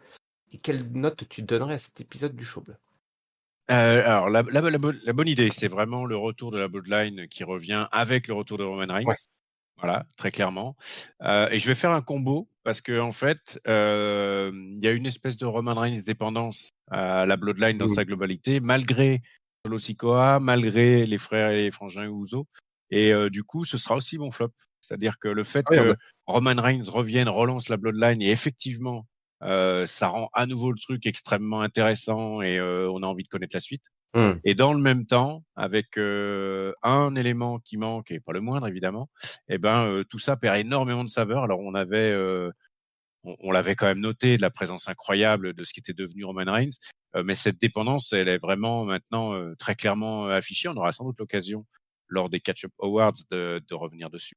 Speaker 1: Et quelle note tu donnerais à cet épisode du show bleu?
Speaker 2: Alors, la bonne idée, c'est vraiment le retour de la Bloodline qui revient avec le retour de Roman Reigns.
Speaker 1: Ouais.
Speaker 2: Voilà, très clairement. Et je vais faire un combo parce que en fait, il y a une espèce de Roman Reigns dépendance à la Bloodline dans sa
Speaker 1: Mm.
Speaker 2: globalité, malgré Solo Sikoa, malgré les frères et les frangins Uso. Et du coup, ce sera aussi mon flop. C'est-à-dire que le fait que
Speaker 1: Incroyable.
Speaker 2: Roman Reigns revienne, relance la Bloodline et effectivement, ça rend à nouveau le truc extrêmement intéressant et on a envie de connaître la suite.
Speaker 1: Mm.
Speaker 2: Et dans le même temps, avec un élément qui manque, et pas le moindre évidemment, eh ben, tout ça perd énormément de saveur. Alors on l'avait quand même noté, de la présence incroyable de ce qui était devenu Roman Reigns, mais cette dépendance, elle est vraiment maintenant très clairement affichée. On aura sans doute l'occasion lors des Catch-up Awards de revenir dessus.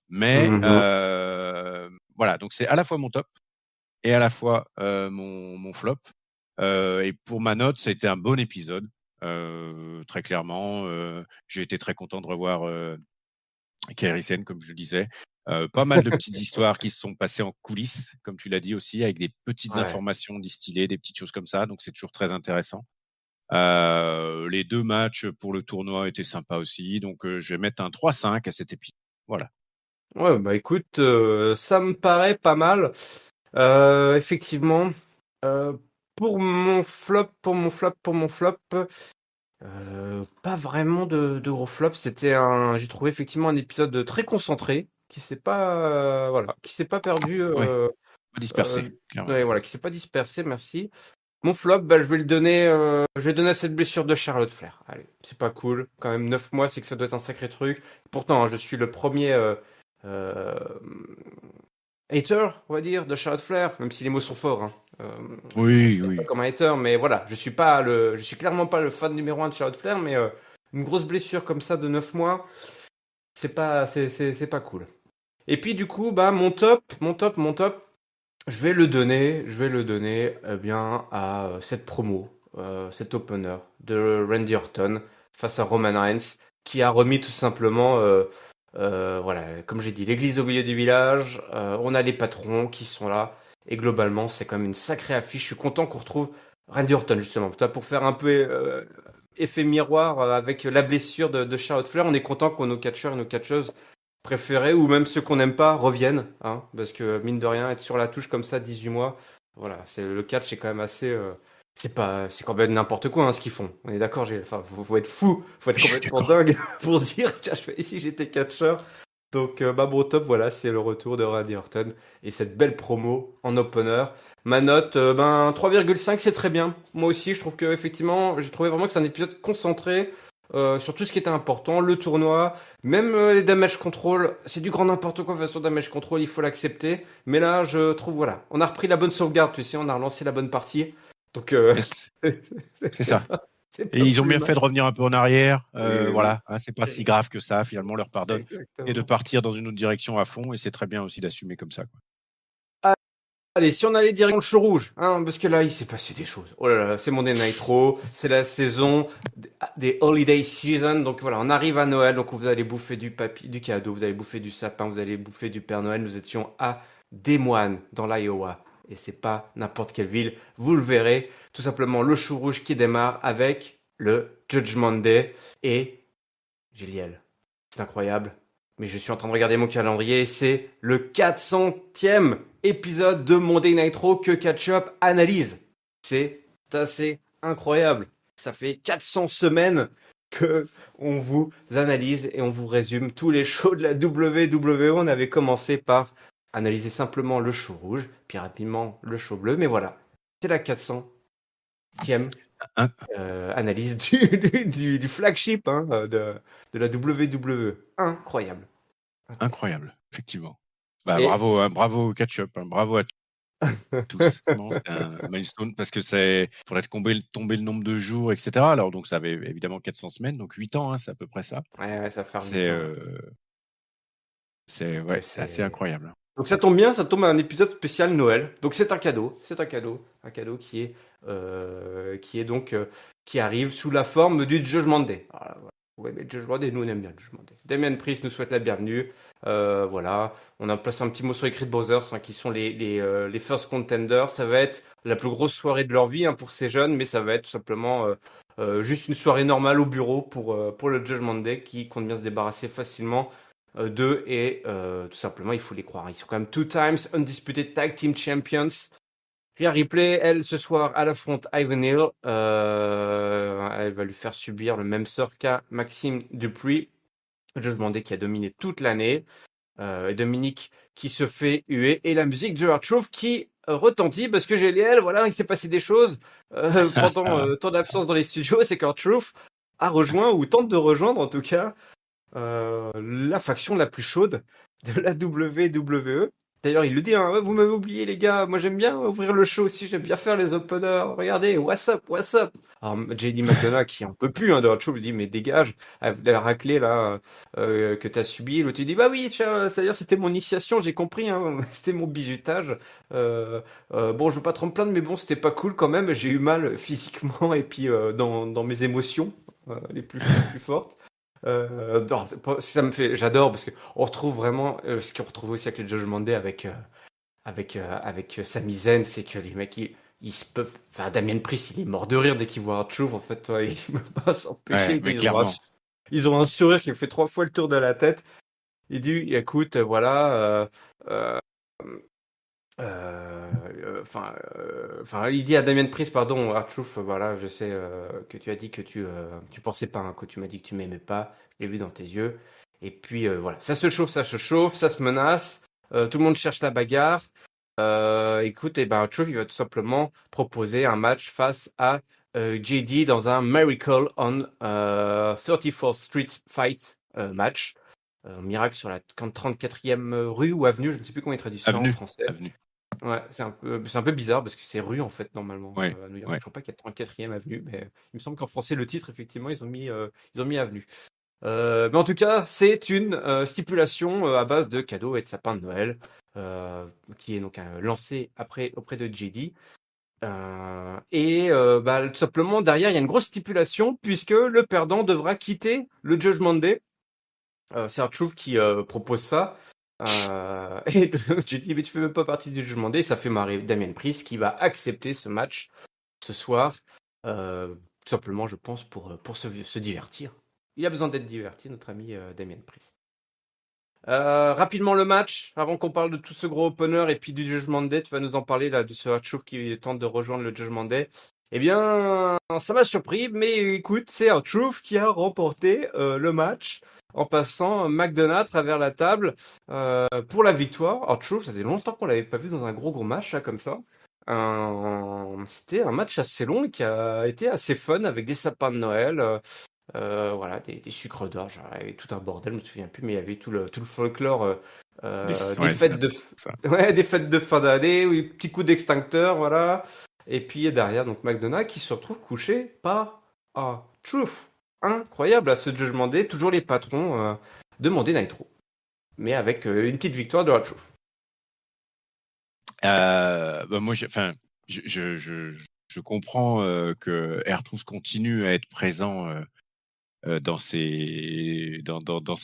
Speaker 2: Mais
Speaker 1: Mhm.
Speaker 2: voilà, donc c'est à la fois mon top et à la fois mon flop. Et pour ma note, ça a été un bon épisode, très clairement. J'ai été très content de revoir Kairi Sane, comme je le disais. Pas mal de petites histoires qui se sont passées en coulisses, comme tu l'as dit aussi, avec des petites
Speaker 1: Ouais.
Speaker 2: informations distillées, des petites choses comme ça. Donc c'est toujours très intéressant. Les deux matchs pour le tournoi étaient sympas aussi. Donc je vais mettre un 3-5 à cet épisode. Voilà.
Speaker 1: Ouais, bah écoute, ça me paraît pas mal. Effectivement, euh, pour mon flop, pas vraiment de gros flop. J'ai trouvé effectivement un épisode très concentré, qui s'est pas perdu,
Speaker 2: Ouais, pas
Speaker 1: euh,
Speaker 2: dispersé, clairement.
Speaker 1: ouais, voilà, qui s'est pas dispersé, merci. Mon flop, je vais le donner à cette blessure de Charlotte Flair. Allez, c'est pas cool. Quand même, 9 mois, c'est que ça doit être un sacré truc. Pourtant, hein, je suis le premier euh, hater, on va dire, de Charlotte Flair, même si les mots sont forts. Hein. Je
Speaker 2: Oui,
Speaker 1: considère pas
Speaker 2: oui.
Speaker 1: comme un hater, mais voilà, je suis clairement pas le fan numéro un de Charlotte Flair, mais une grosse blessure comme ça de 9 mois, c'est pas cool. Et puis du coup, bah mon top, je vais le donner bien à cette promo, cet opener de Randy Orton face à Roman Reigns, qui a remis tout simplement, voilà, comme j'ai dit, l'église au milieu du village. On a les patrons qui sont là, et globalement, c'est quand même une sacrée affiche. Je suis content qu'on retrouve Randy Orton justement, pour faire un peu effet miroir avec la blessure de Charlotte Flair. On est content que nos catcheurs et nos catcheuses préférés ou même ceux qu'on n'aime pas reviennent, hein, parce que mine de rien, être sur la touche comme ça 18 mois, voilà, c'est le catch, c'est quand même assez, c'est quand même n'importe quoi hein, ce qu'ils font. On est d'accord, enfin, faut être fou, faut être
Speaker 2: Je suis
Speaker 1: complètement
Speaker 2: d'accord.
Speaker 1: dingue pour se dire, tiens, je fais ici j'étais catcheur. Donc, bah, bon top, voilà, c'est le retour de Randy Orton et cette belle promo en opener. Ma note, ben 3,5, c'est très bien. Moi aussi, je trouve que effectivement, j'ai trouvé vraiment que c'est un épisode concentré sur tout ce qui était important, le tournoi, même les damage control, c'est du grand n'importe quoi façon damage control, il faut l'accepter. Mais là, je trouve voilà, on a repris la bonne sauvegarde, tu sais, on a relancé la bonne partie. Donc
Speaker 2: Yes, c'est
Speaker 1: c'est
Speaker 2: ça.
Speaker 1: pas, c'est
Speaker 2: Et
Speaker 1: pas
Speaker 2: ils ont
Speaker 1: plus
Speaker 2: bien
Speaker 1: mal.
Speaker 2: fait de revenir un peu en arrière.
Speaker 1: Oui, oui, oui.
Speaker 2: Voilà, hein, c'est pas si grave que ça. Finalement, on leur pardonne et de
Speaker 1: Exactement.
Speaker 2: partir dans une autre direction à fond. Et c'est très bien aussi d'assumer comme ça, quoi.
Speaker 1: Allez, si on allait direction le show rouge, hein, parce que là, il s'est passé des choses. Oh là là, c'est Monday Nitro, c'est la saison des holiday season, donc voilà, on arrive à Noël, donc vous allez bouffer du papier, du cadeau, vous allez bouffer du sapin, vous allez bouffer du Père Noël. Nous étions à Des Moines, dans l'Iowa, et c'est pas n'importe quelle ville. Vous le verrez, tout simplement le show rouge qui démarre avec le Judgment Day et Géliel. C'est incroyable. Mais je suis en train de regarder mon calendrier. C'est le 400e épisode de Monday Nitro que Catch-Up analyse. C'est assez incroyable. Ça fait 400 semaines que on vous analyse et on vous résume tous les shows de la WWE. On avait commencé par analyser simplement le show rouge, puis rapidement le show bleu. Mais voilà, c'est la 400e
Speaker 2: Hein,
Speaker 1: analyse du flagship hein, de la WWE. Incroyable.
Speaker 2: incroyable, effectivement. Bah,
Speaker 1: Et
Speaker 2: bravo, hein, bravo au catch-up, hein, bravo à tous. Vraiment, c'est un milestone parce que c'est faudrait tomber le nombre de jours, etc. Alors donc ça avait évidemment 400 semaines, donc 8 ans, hein, c'est à peu près ça.
Speaker 1: ouais, ouais, ça fait
Speaker 2: C'est
Speaker 1: 8 ans. Ouais.
Speaker 2: c'est
Speaker 1: Donc
Speaker 2: ouais, c'est assez
Speaker 1: c'est
Speaker 2: incroyable.
Speaker 1: donc ça tombe bien, ça tombe à un épisode spécial Noël. Donc c'est un cadeau qui est donc qui arrive sous la forme du Judgment Day. Voilà, voilà. Ouais, mais le Judgment Day, nous on aime bien le Judgment Day. Damien Priest nous souhaite la bienvenue. Voilà, on a placé un petit mot sur les Creed Brothers, hein, qui sont les first contenders. Ça va être la plus grosse soirée de leur vie hein, pour ces jeunes, mais ça va être tout simplement juste une soirée normale au bureau pour le Judgment Day qui compte bien se débarrasser facilement d'eux et tout simplement il faut les croire. Ils sont quand même two times undisputed tag team champions. Rhea Ripley, elle, ce soir, elle affronte Ivan Hill. Elle va lui faire subir le même sort qu'à Maxime Dupree. Je demandais qui a dominé toute l'année. Et Dominique qui se fait huer. Et la musique de R-Truth qui retentit parce que GLL, voilà, il s'est passé des choses pendant tant d'absence dans les studios. C'est qu'R-Truth a rejoint ou tente de rejoindre en tout cas la faction la plus chaude de la WWE. D'ailleurs, il le dit, hein, vous m'avez oublié les gars, moi j'aime bien ouvrir le show aussi, j'aime bien faire les openers, regardez, what's up, what's up. Alors JD McDonough qui en peut plus hein, de la show, lui dit mais dégage, la raclée là que t'as subi, l'autre il dit bah oui, tiens, c'est-à-dire c'était mon initiation, j'ai compris, hein, c'était mon bizutage. Bon, je veux pas trop me plaindre, mais bon, c'était pas cool quand même, j'ai eu mal physiquement et puis dans mes émotions les plus fortes. Non, ça me fait, j'adore parce que on retrouve vraiment ce qu'on retrouve aussi avec les Judgment Day avec Sami Zayn, c'est que les mecs ils se peuvent, enfin Damien Priest il est mort de rire dès qu'il voit Arthur en fait, il peut pas s'empêcher,
Speaker 2: Ouais, mais clairement.
Speaker 1: ils ont un sourire qui fait 3 fois le tour de la tête. Il dit écoute voilà euh, enfin, il dit à Damien Priest, pardon, R-Truth, voilà, je sais que tu as dit que tu pensais pas, hein, que tu m'as dit que tu m'aimais pas, je l'ai vu dans tes yeux. Et puis voilà, ça se chauffe, ça se menace, tout le monde cherche la bagarre. Écoute, Truth, il va tout simplement proposer un match face à JD dans un Miracle on 34th Street Fight match. Miracle sur la 34e rue ou avenue, je ne sais plus comment il traduit ça en
Speaker 2: Avenue,
Speaker 1: français.
Speaker 2: avenue.
Speaker 1: Ouais, c'est un peu bizarre parce que c'est rue en fait normalement
Speaker 2: Ouais,
Speaker 1: à New York.
Speaker 2: ouais.
Speaker 1: Je crois pas qu'il y a 34e avenue, mais il me semble qu'en français le titre effectivement ils ont mis avenue. Mais en tout cas, c'est une stipulation à base de cadeaux et de sapins de Noël euh, qui est donc lancée après auprès de JD. Tout simplement derrière il y a une grosse stipulation puisque le perdant devra quitter le Judgment Day. C'est un Truth qui propose ça. Et j'ai dit mais tu fais même pas partie du Judgment Day, ça fait marrer Damien Priest qui va accepter ce match ce soir. Tout simplement je pense pour se divertir. Il a besoin d'être diverti, notre ami Damien Priest. Rapidement le match, avant qu'on parle de tout ce gros opener et puis du Judgment Day, tu vas nous en parler là de ce Hachiouf qui tente de rejoindre le Judgment Day. Eh bien, ça m'a surpris, mais écoute, c'est Hachiouf qui a remporté le match en passant McDonough à travers la table pour la victoire. Hachiouf, ça faisait longtemps qu'on l'avait pas vu dans un gros match là comme ça. C'était un match assez long et qui a été assez fun avec des sapins de Noël. Voilà, des sucres d'orge, il y avait tout un bordel, je me souviens plus, mais il y avait tout le folklore des
Speaker 2: Ouais,
Speaker 1: fêtes
Speaker 2: ça.
Speaker 1: ouais, des fêtes de fin d'année, oui, petit coup d'extincteur, voilà. Et puis derrière, donc McDonough qui se retrouve couché par Truth. Incroyable à ce Judgment Day, toujours les patrons de Monday Nitro, mais avec une petite victoire de Truth.
Speaker 2: Moi, je comprends que R-Truth continue à être présent dans ces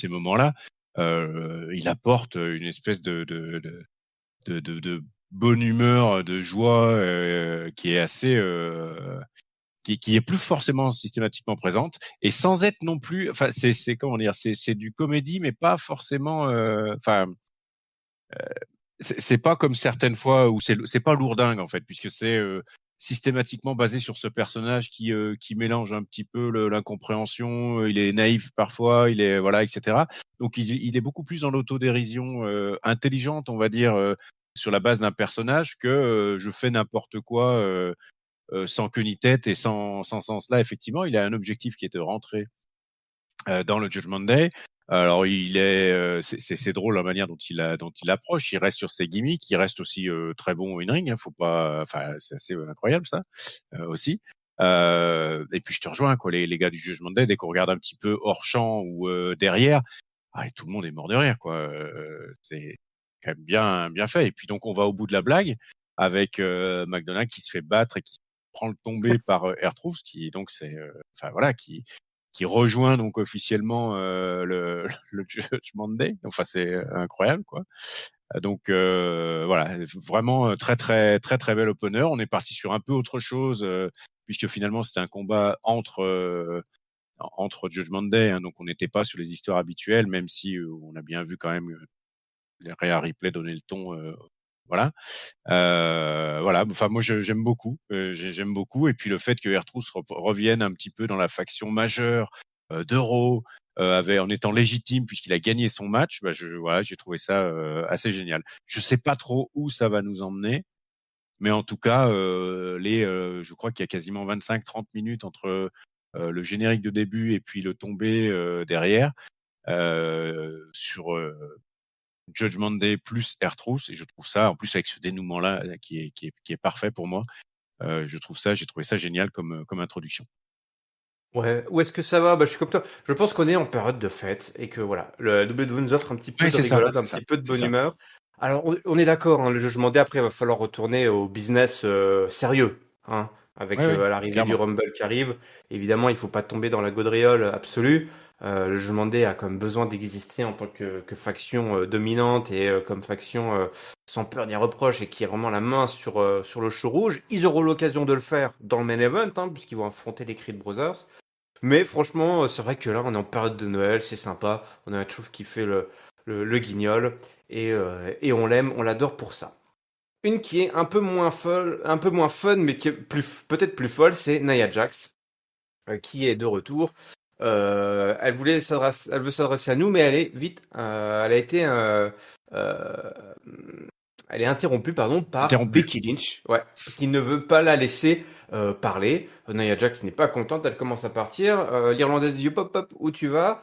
Speaker 2: moments-là. Il apporte une espèce de bonne humeur, de joie qui est assez qui est plus forcément systématiquement présente et sans être non plus. Enfin, c'est comment dire, c'est du comédie, mais pas forcément. Enfin, c'est pas comme certaines fois où c'est pas lourdingue en fait, puisque c'est systématiquement basé sur ce personnage qui mélange un petit peu l'incompréhension, il est naïf parfois, il est voilà, etc. Donc il est beaucoup plus dans l'autodérision intelligente, on va dire, sur la base d'un personnage que je fais n'importe quoi sans queue ni tête et sans sens. Là, effectivement, il a un objectif qui est de rentrer dans le Judgment Day. Alors c'est drôle la manière dont il approche. Il reste sur ses gimmicks, il reste aussi très bon au in-ring. Faut pas, enfin c'est assez incroyable ça aussi. Et puis je te rejoins quoi, les gars du Judgment Day, dès qu'on regarde un petit peu hors champ ou derrière, tout le monde est mort de rire quoi. C'est quand même bien fait. Et puis donc on va au bout de la blague avec McDonald qui se fait battre et qui prend le tombé par R-Truth, qui donc c'est enfin voilà qui rejoint donc officiellement le Judgment Day. Enfin, c'est incroyable, quoi. Donc voilà, vraiment très bel opener. On est parti sur un peu autre chose puisque finalement c'était un combat entre Judgment Day, hein, donc on n'était pas sur les histoires habituelles, même si on a bien vu quand même les Rhea Ripley donner le ton. Voilà. Voilà. Enfin, moi, j'aime beaucoup. J'aime beaucoup. Et puis le fait que R-Truth revienne un petit peu dans la faction majeure d'Euro, en étant légitime puisqu'il a gagné son match, voilà, j'ai trouvé ça assez génial. Je sais pas trop où ça va nous emmener, mais en tout cas, je crois qu'il y a quasiment 25-30 minutes entre le générique de début et puis le tombé derrière sur Judgment Day plus R-Truth, et je trouve ça, en plus avec ce dénouement-là qui est parfait pour moi, j'ai trouvé ça génial comme introduction.
Speaker 1: Ouais, où est-ce que ça va? Je suis comme toi. Je pense qu'on est en période de fête et que voilà, le WWE nous offre un petit peu
Speaker 2: Ouais,
Speaker 1: de
Speaker 2: c'est ça,
Speaker 1: rigolade, un
Speaker 2: c'est ça,
Speaker 1: petit peu de
Speaker 2: c'est
Speaker 1: bonne
Speaker 2: ça.
Speaker 1: humeur. Alors, on est d'accord, hein, le Judgment Day, après, il va falloir retourner au business sérieux, hein, avec
Speaker 2: Ouais, ouais,
Speaker 1: l'arrivée du
Speaker 2: clairement.
Speaker 1: Rumble qui arrive. Évidemment, il faut pas tomber dans la gaudriole absolue. Le Judgment Day a quand même besoin d'exister en tant que faction dominante et comme faction sans peur ni reproche et qui est vraiment la main sur le show rouge. Ils auront l'occasion de le faire dans le main event, hein, puisqu'ils vont affronter les Creed Brothers. Mais franchement, c'est vrai que là, on est en période de Noël, c'est sympa. On a un Chouf qui fait le guignol et on l'aime, on l'adore pour ça. Une qui est un peu moins folle, un peu moins fun, mais qui est peut-être plus folle, c'est Nia Jax, qui est de retour. Elle veut s'adresser à nous, mais elle est vite. Elle a été euh, elle est interrompue, pardon, par
Speaker 2: Interrompu.
Speaker 1: Becky Lynch, ouais, qui ne veut pas la laisser parler. Nia Jax n'est pas contente, elle commence à partir. L'Irlandaise dit hop hop, où tu vas?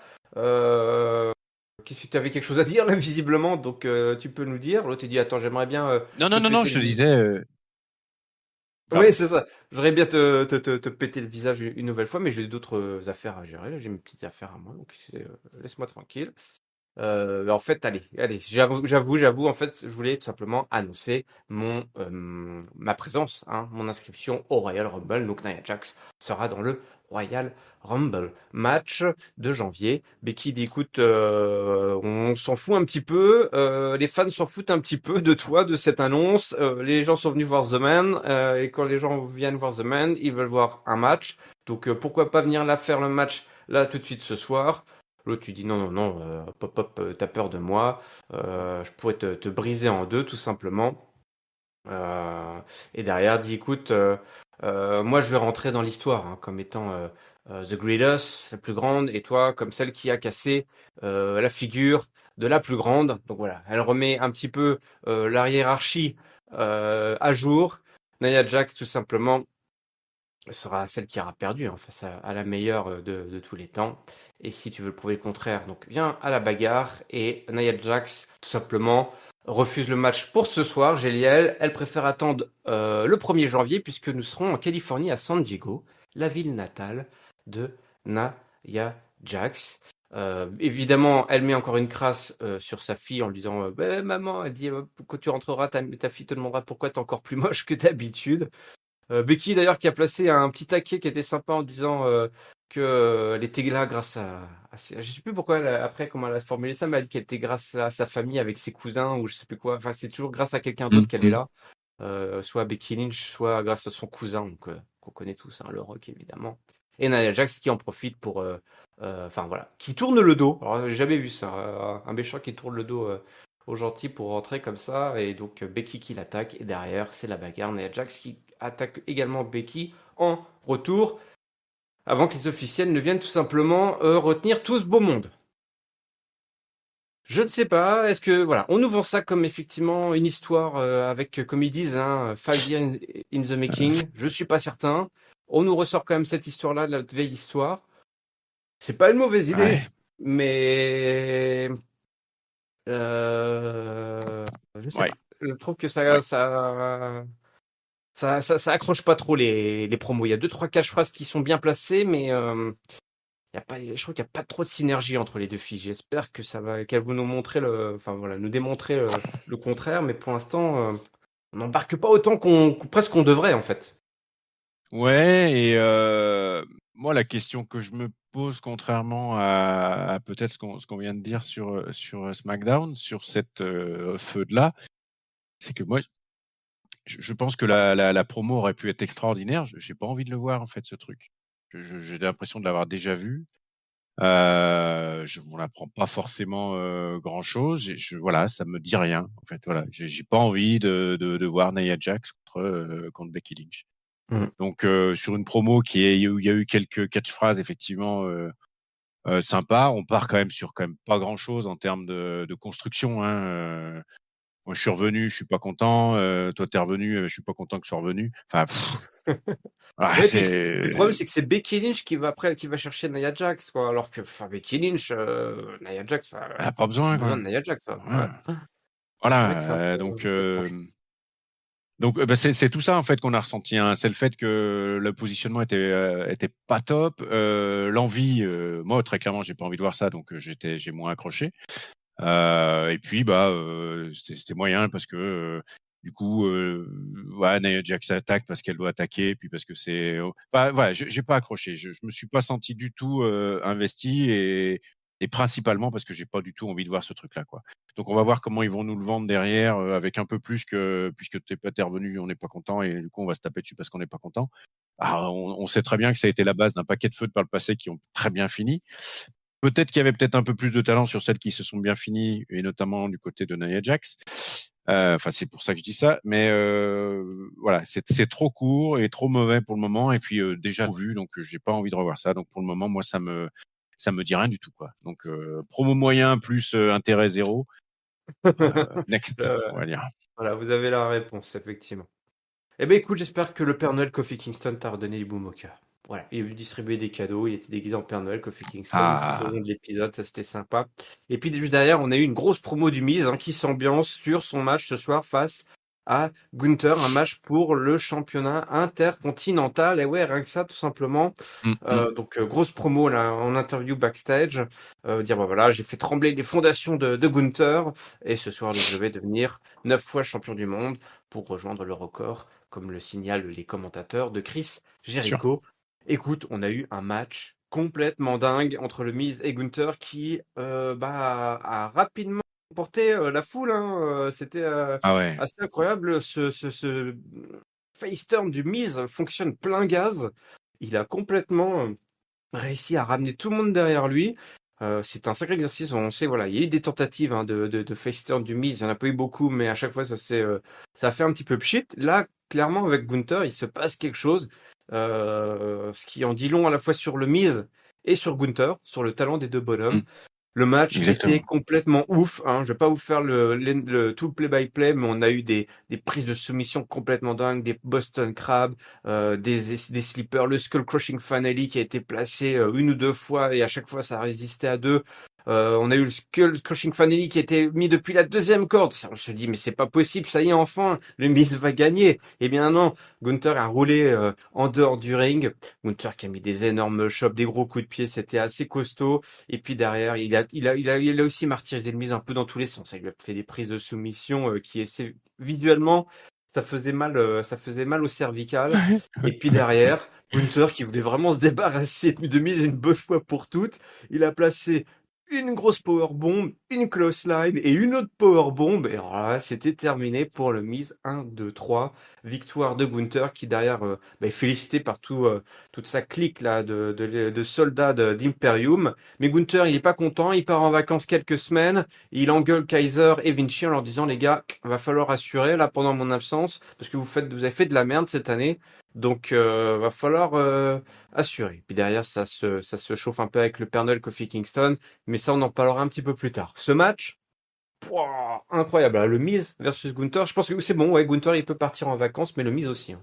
Speaker 1: Qu'est-ce que tu avais quelque chose à dire là, visiblement, donc tu peux nous dire. L'autre dit attends, j'aimerais bien
Speaker 2: Non,
Speaker 1: te
Speaker 2: non, non, non,
Speaker 1: péter
Speaker 2: je
Speaker 1: le
Speaker 2: te
Speaker 1: visage.
Speaker 2: disais.
Speaker 1: Oui,
Speaker 2: Pardon.
Speaker 1: c'est ça. J'aurais bien te péter le visage une nouvelle fois, mais j'ai d'autres affaires à gérer. Là, j'ai mes petites affaires à moi, donc laisse-moi tranquille. En fait, allez, j'avoue, en fait, je voulais tout simplement annoncer ma présence, hein, mon inscription au Royal Rumble. Donc Nia Jax sera dans le Royal Rumble. Match de janvier. Becky dit, écoute, on s'en fout un petit peu, les fans s'en foutent un petit peu de toi, de cette annonce. Les gens sont venus voir The Man, et quand les gens viennent voir The Man, ils veulent voir un match. Donc pourquoi pas venir là faire le match là tout de suite ce soir. L'autre, tu dis non, non, non, pop, pop, t'as peur de moi, je pourrais te briser en deux, tout simplement. Euh, et derrière, dit écoute, moi je vais rentrer dans l'histoire hein, comme étant The Greatest, la plus grande, et toi comme celle qui a cassé la figure de la plus grande. Donc voilà, elle remet un petit peu la hiérarchie à jour. Nia Jax, tout simplement, sera celle qui aura perdu hein, face à la meilleure de tous les temps. Et si tu veux le prouver le contraire, donc viens à la bagarre. Et Nia Jax, tout simplement, refuse le match pour ce soir. Géliel, elle préfère attendre le 1er janvier puisque nous serons en Californie à San Diego, la ville natale de Nia Jax. Évidemment, elle met encore une crasse sur sa fille en lui disant maman, elle dit quand tu rentreras, ta fille te demandera pourquoi t'es encore plus moche que d'habitude. Becky d'ailleurs qui a placé un petit taquet qui était sympa en disant que elle était là grâce je sais plus pourquoi après comment elle a formulé ça, mais elle a dit qu'elle était grâce à sa famille avec ses cousins ou je sais plus quoi. Enfin c'est toujours grâce à quelqu'un d'autre qu'elle est
Speaker 2: Mhm.
Speaker 1: là, soit Becky Lynch, soit grâce à son cousin donc qu'on connaît tous, hein, le Rock évidemment. Et Nia Jax qui en profite pour, enfin voilà, qui tourne le dos. Alors j'ai jamais vu ça, un méchant qui tourne le dos aux gentils pour rentrer comme ça et donc Becky qui l'attaque et derrière c'est la bagarre. Nia Jax qui attaque également Becky en retour avant que les officiels ne viennent tout simplement retenir tout ce beau monde. Je ne sais pas, est-ce que voilà, on nous vend ça comme effectivement une histoire avec, comme ils disent, hein, 5 years in the making. Je suis pas certain. On nous ressort quand même cette histoire-là, de la vieille histoire. C'est pas une mauvaise idée,
Speaker 2: Ouais,
Speaker 1: mais je sais
Speaker 2: ouais,
Speaker 1: pas. Je trouve que
Speaker 2: ouais.
Speaker 1: ça accroche pas trop les promos. Il y a deux trois catchphrases qui sont bien placées, mais il y a pas, je trouve qu'il y a pas trop de synergie entre les deux filles. J'espère que ça va, qu'elles vont nous montrer enfin voilà, nous démontrer le contraire, mais pour l'instant, on n'embarque pas autant presque qu'on devrait en fait.
Speaker 2: Ouais, et moi, la question que je me pose, contrairement à peut-être ce qu'on vient de dire sur SmackDown, sur cette feud-là, c'est que moi, je pense que la promo aurait pu être extraordinaire. J'ai pas envie de le voir, en fait, ce truc. J'ai l'impression de l'avoir déjà vu. On n'apprend pas forcément grand-chose. Voilà, ça me dit rien, en fait. Voilà, j'ai pas envie de voir Nia Jax contre Becky Lynch.
Speaker 1: Mm.
Speaker 2: Donc sur une promo où il y a eu quelques catchphrases effectivement sympas, on part quand même sur quand même pas grand chose en termes de construction. Hein. Moi je suis revenu, je suis pas content. Toi t'es revenu, je suis pas content que tu sois revenu. Enfin,
Speaker 1: Ouais, et puis le problème c'est que c'est Becky Lynch qui va chercher Nia Jax quoi, alors que enfin Becky Lynch, Nia Jax, enfin,
Speaker 2: elle a pas
Speaker 1: pas
Speaker 2: besoin
Speaker 1: besoin
Speaker 2: quoi.
Speaker 1: de Nia Jax quoi. Ouais.
Speaker 2: Voilà.
Speaker 1: C'est vrai que c'est un
Speaker 2: Voilà,
Speaker 1: peu étrange.
Speaker 2: bah, c'est tout ça en fait qu'on a ressenti. Hein. C'est le fait que le positionnement était pas top. L'envie, moi très clairement, j'ai pas envie de voir ça, donc j'ai moins accroché. Et puis bah c'était moyen parce que du coup ouais, Nia Jax attaque parce qu'elle doit attaquer, puis parce que c'est bah, voilà, j'ai pas accroché. Je me suis pas senti du tout investi et principalement parce que j'ai pas du tout envie de voir ce truc là quoi. Donc on va voir comment ils vont nous le vendre derrière avec un peu plus que puisque t'es revenu, on n'est pas content et du coup on va se taper dessus parce qu'on n'est pas content. Ah, on sait très bien que ça a été la base d'un paquet de feux par le passé qui ont très bien fini. Peut-être qu'il y avait peut-être un peu plus de talent sur celles qui se sont bien finies, et notamment du côté de Nia Jax. Enfin, c'est pour ça que je dis ça. Mais voilà, c'est trop court et trop mauvais pour le moment. Et puis déjà vu, donc j'ai pas envie de revoir ça. Donc pour le moment, moi, ça me dit rien du tout, quoi. Donc promo moyen plus intérêt zéro. Next, on va dire.
Speaker 1: Voilà, vous avez la réponse, effectivement. Eh ben écoute, j'espère que le Père Noël Kofi Kingston t'a redonné du baume au cœur. Voilà, il a voulu distribuer des cadeaux, il était déguisé en Père Noël, Kofi Kingston, tout au
Speaker 2: Ah,
Speaker 1: long de l'épisode, ça c'était sympa. Et puis juste derrière, on a eu une grosse promo du Miz qui s'ambiance sur son match ce soir face à Gunther, un match pour le championnat intercontinental. Et ouais, rien que ça, tout simplement.
Speaker 2: mm, mm,
Speaker 1: Donc grosse promo là en interview backstage, dire bah voilà, j'ai fait trembler les fondations de Gunther et ce soir donc je vais devenir 9 fois champion du monde pour rejoindre le record, comme le signalent les commentateurs de Chris
Speaker 2: bien sûr.
Speaker 1: Jericho. Écoute, on a eu un match complètement dingue entre le Miz et Gunther qui a rapidement emporté la foule. Hein. C'était
Speaker 2: Ah ouais.
Speaker 1: assez incroyable. Ce face turn du Miz fonctionne plein gaz. Il a complètement réussi à ramener tout le monde derrière lui. C'est un sacré exercice. On sait, voilà, il y a eu des tentatives de face turn du Miz. Il n'y en a pas eu beaucoup, mais à chaque fois, ça a fait un petit peu pchit. Là, clairement, avec Gunther, il se passe quelque chose. Ce qui en dit long à la fois sur le Miz et sur Gunther, sur le talent des deux bonhommes.
Speaker 2: Mm,
Speaker 1: Le match était
Speaker 2: exactement.
Speaker 1: complètement ouf. Hein. Je vais pas vous faire tout le play-by-play, mais on a eu des prises de soumission complètement dingues, des Boston Crab, des slippers, le Skull Crushing Finale qui a été placé une ou deux fois et à chaque fois ça a résisté à deux. On a eu le Skull Crushing Finale qui a été mis depuis la deuxième corde. On se dit mais c'est pas possible, ça y est enfin, le Miz va gagner. Eh bien non, Gunther a roulé en dehors du ring. Gunther qui a mis des énormes chops, des gros coups de pied, c'était assez costaud. Et puis derrière, il a aussi martyrisé le Miz un peu dans tous les sens. Il lui a fait des prises de soumission qui essaient visuellement, ça faisait mal au cervical. Et puis derrière, Gunther qui voulait vraiment se débarrasser de Miz une bonne fois pour toutes, il a placé une grosse powerbomb, une close line et une autre powerbomb. Et alors là, c'était terminé pour le Miz 1, 2, 3. Victoire de Gunther qui derrière est félicité par toute sa clique là de soldats d'Imperium. Mais Gunther, il est pas content, il part en vacances quelques semaines, il engueule Kaiser et Vinci en leur disant les gars, va falloir assurer là pendant mon absence parce que vous avez fait de la merde cette année. Donc va falloir assurer. Puis derrière ça se chauffe un peu avec le Père Noël Kofi Kingston, mais ça on en parlera un petit peu plus tard. Ce match pouah, incroyable, hein. Le Miz versus Gunther, je pense que c'est bon, ouais, Gunther il peut partir en vacances, mais le Miz aussi. Hein.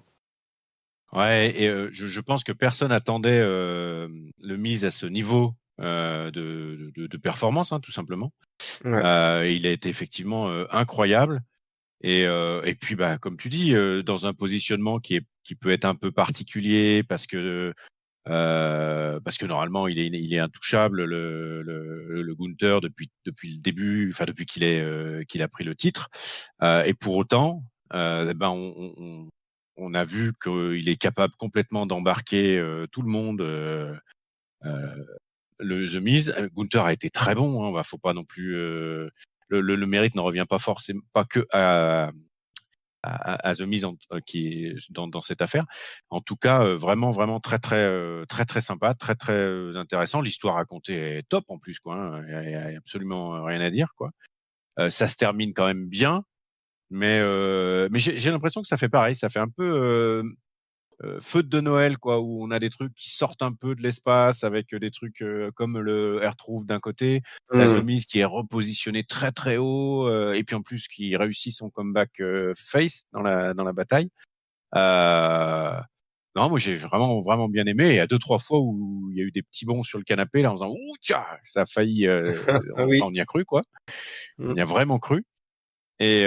Speaker 2: Ouais, et je pense que personne attendait le Miz à ce niveau de performance, hein, tout simplement.
Speaker 1: Ouais.
Speaker 2: Il a été effectivement incroyable. Et puis, bah, comme tu dis, dans un positionnement qui peut être un peu particulier parce que normalement il est intouchable le Gunther depuis le début, enfin depuis qu'il a pris le titre. Et pour autant, ben on a vu qu'il est capable complètement d'embarquer tout le monde. Euh, le The Miz, Gunther a été très bon. Hein, faut pas non plus le mérite ne revient pas forcément pas que à The Miz qui est dans cette affaire. En tout cas, vraiment, vraiment très, très sympa, très, très intéressant. L'histoire racontée est top en plus, quoi. Hein. Il y a absolument rien à dire, quoi. Ça se termine quand même bien, mais j'ai l'impression que ça fait pareil. Ça fait un peu feu de Noël, quoi, où on a des trucs qui sortent un peu de l'espace avec des trucs comme le Air Trouve d'un côté, la The
Speaker 1: Mmh.
Speaker 2: Miz qui est repositionné très très haut, et puis en plus qui réussit son comeback face dans la bataille. Euh, non, moi j'ai vraiment vraiment bien aimé. Il y a deux trois fois où il y a eu des petits bonds sur le canapé là en disant ouh tiens, ça a failli,
Speaker 1: Ah oui.
Speaker 2: on y a cru quoi, on y
Speaker 1: Mmh.
Speaker 2: a vraiment cru. Et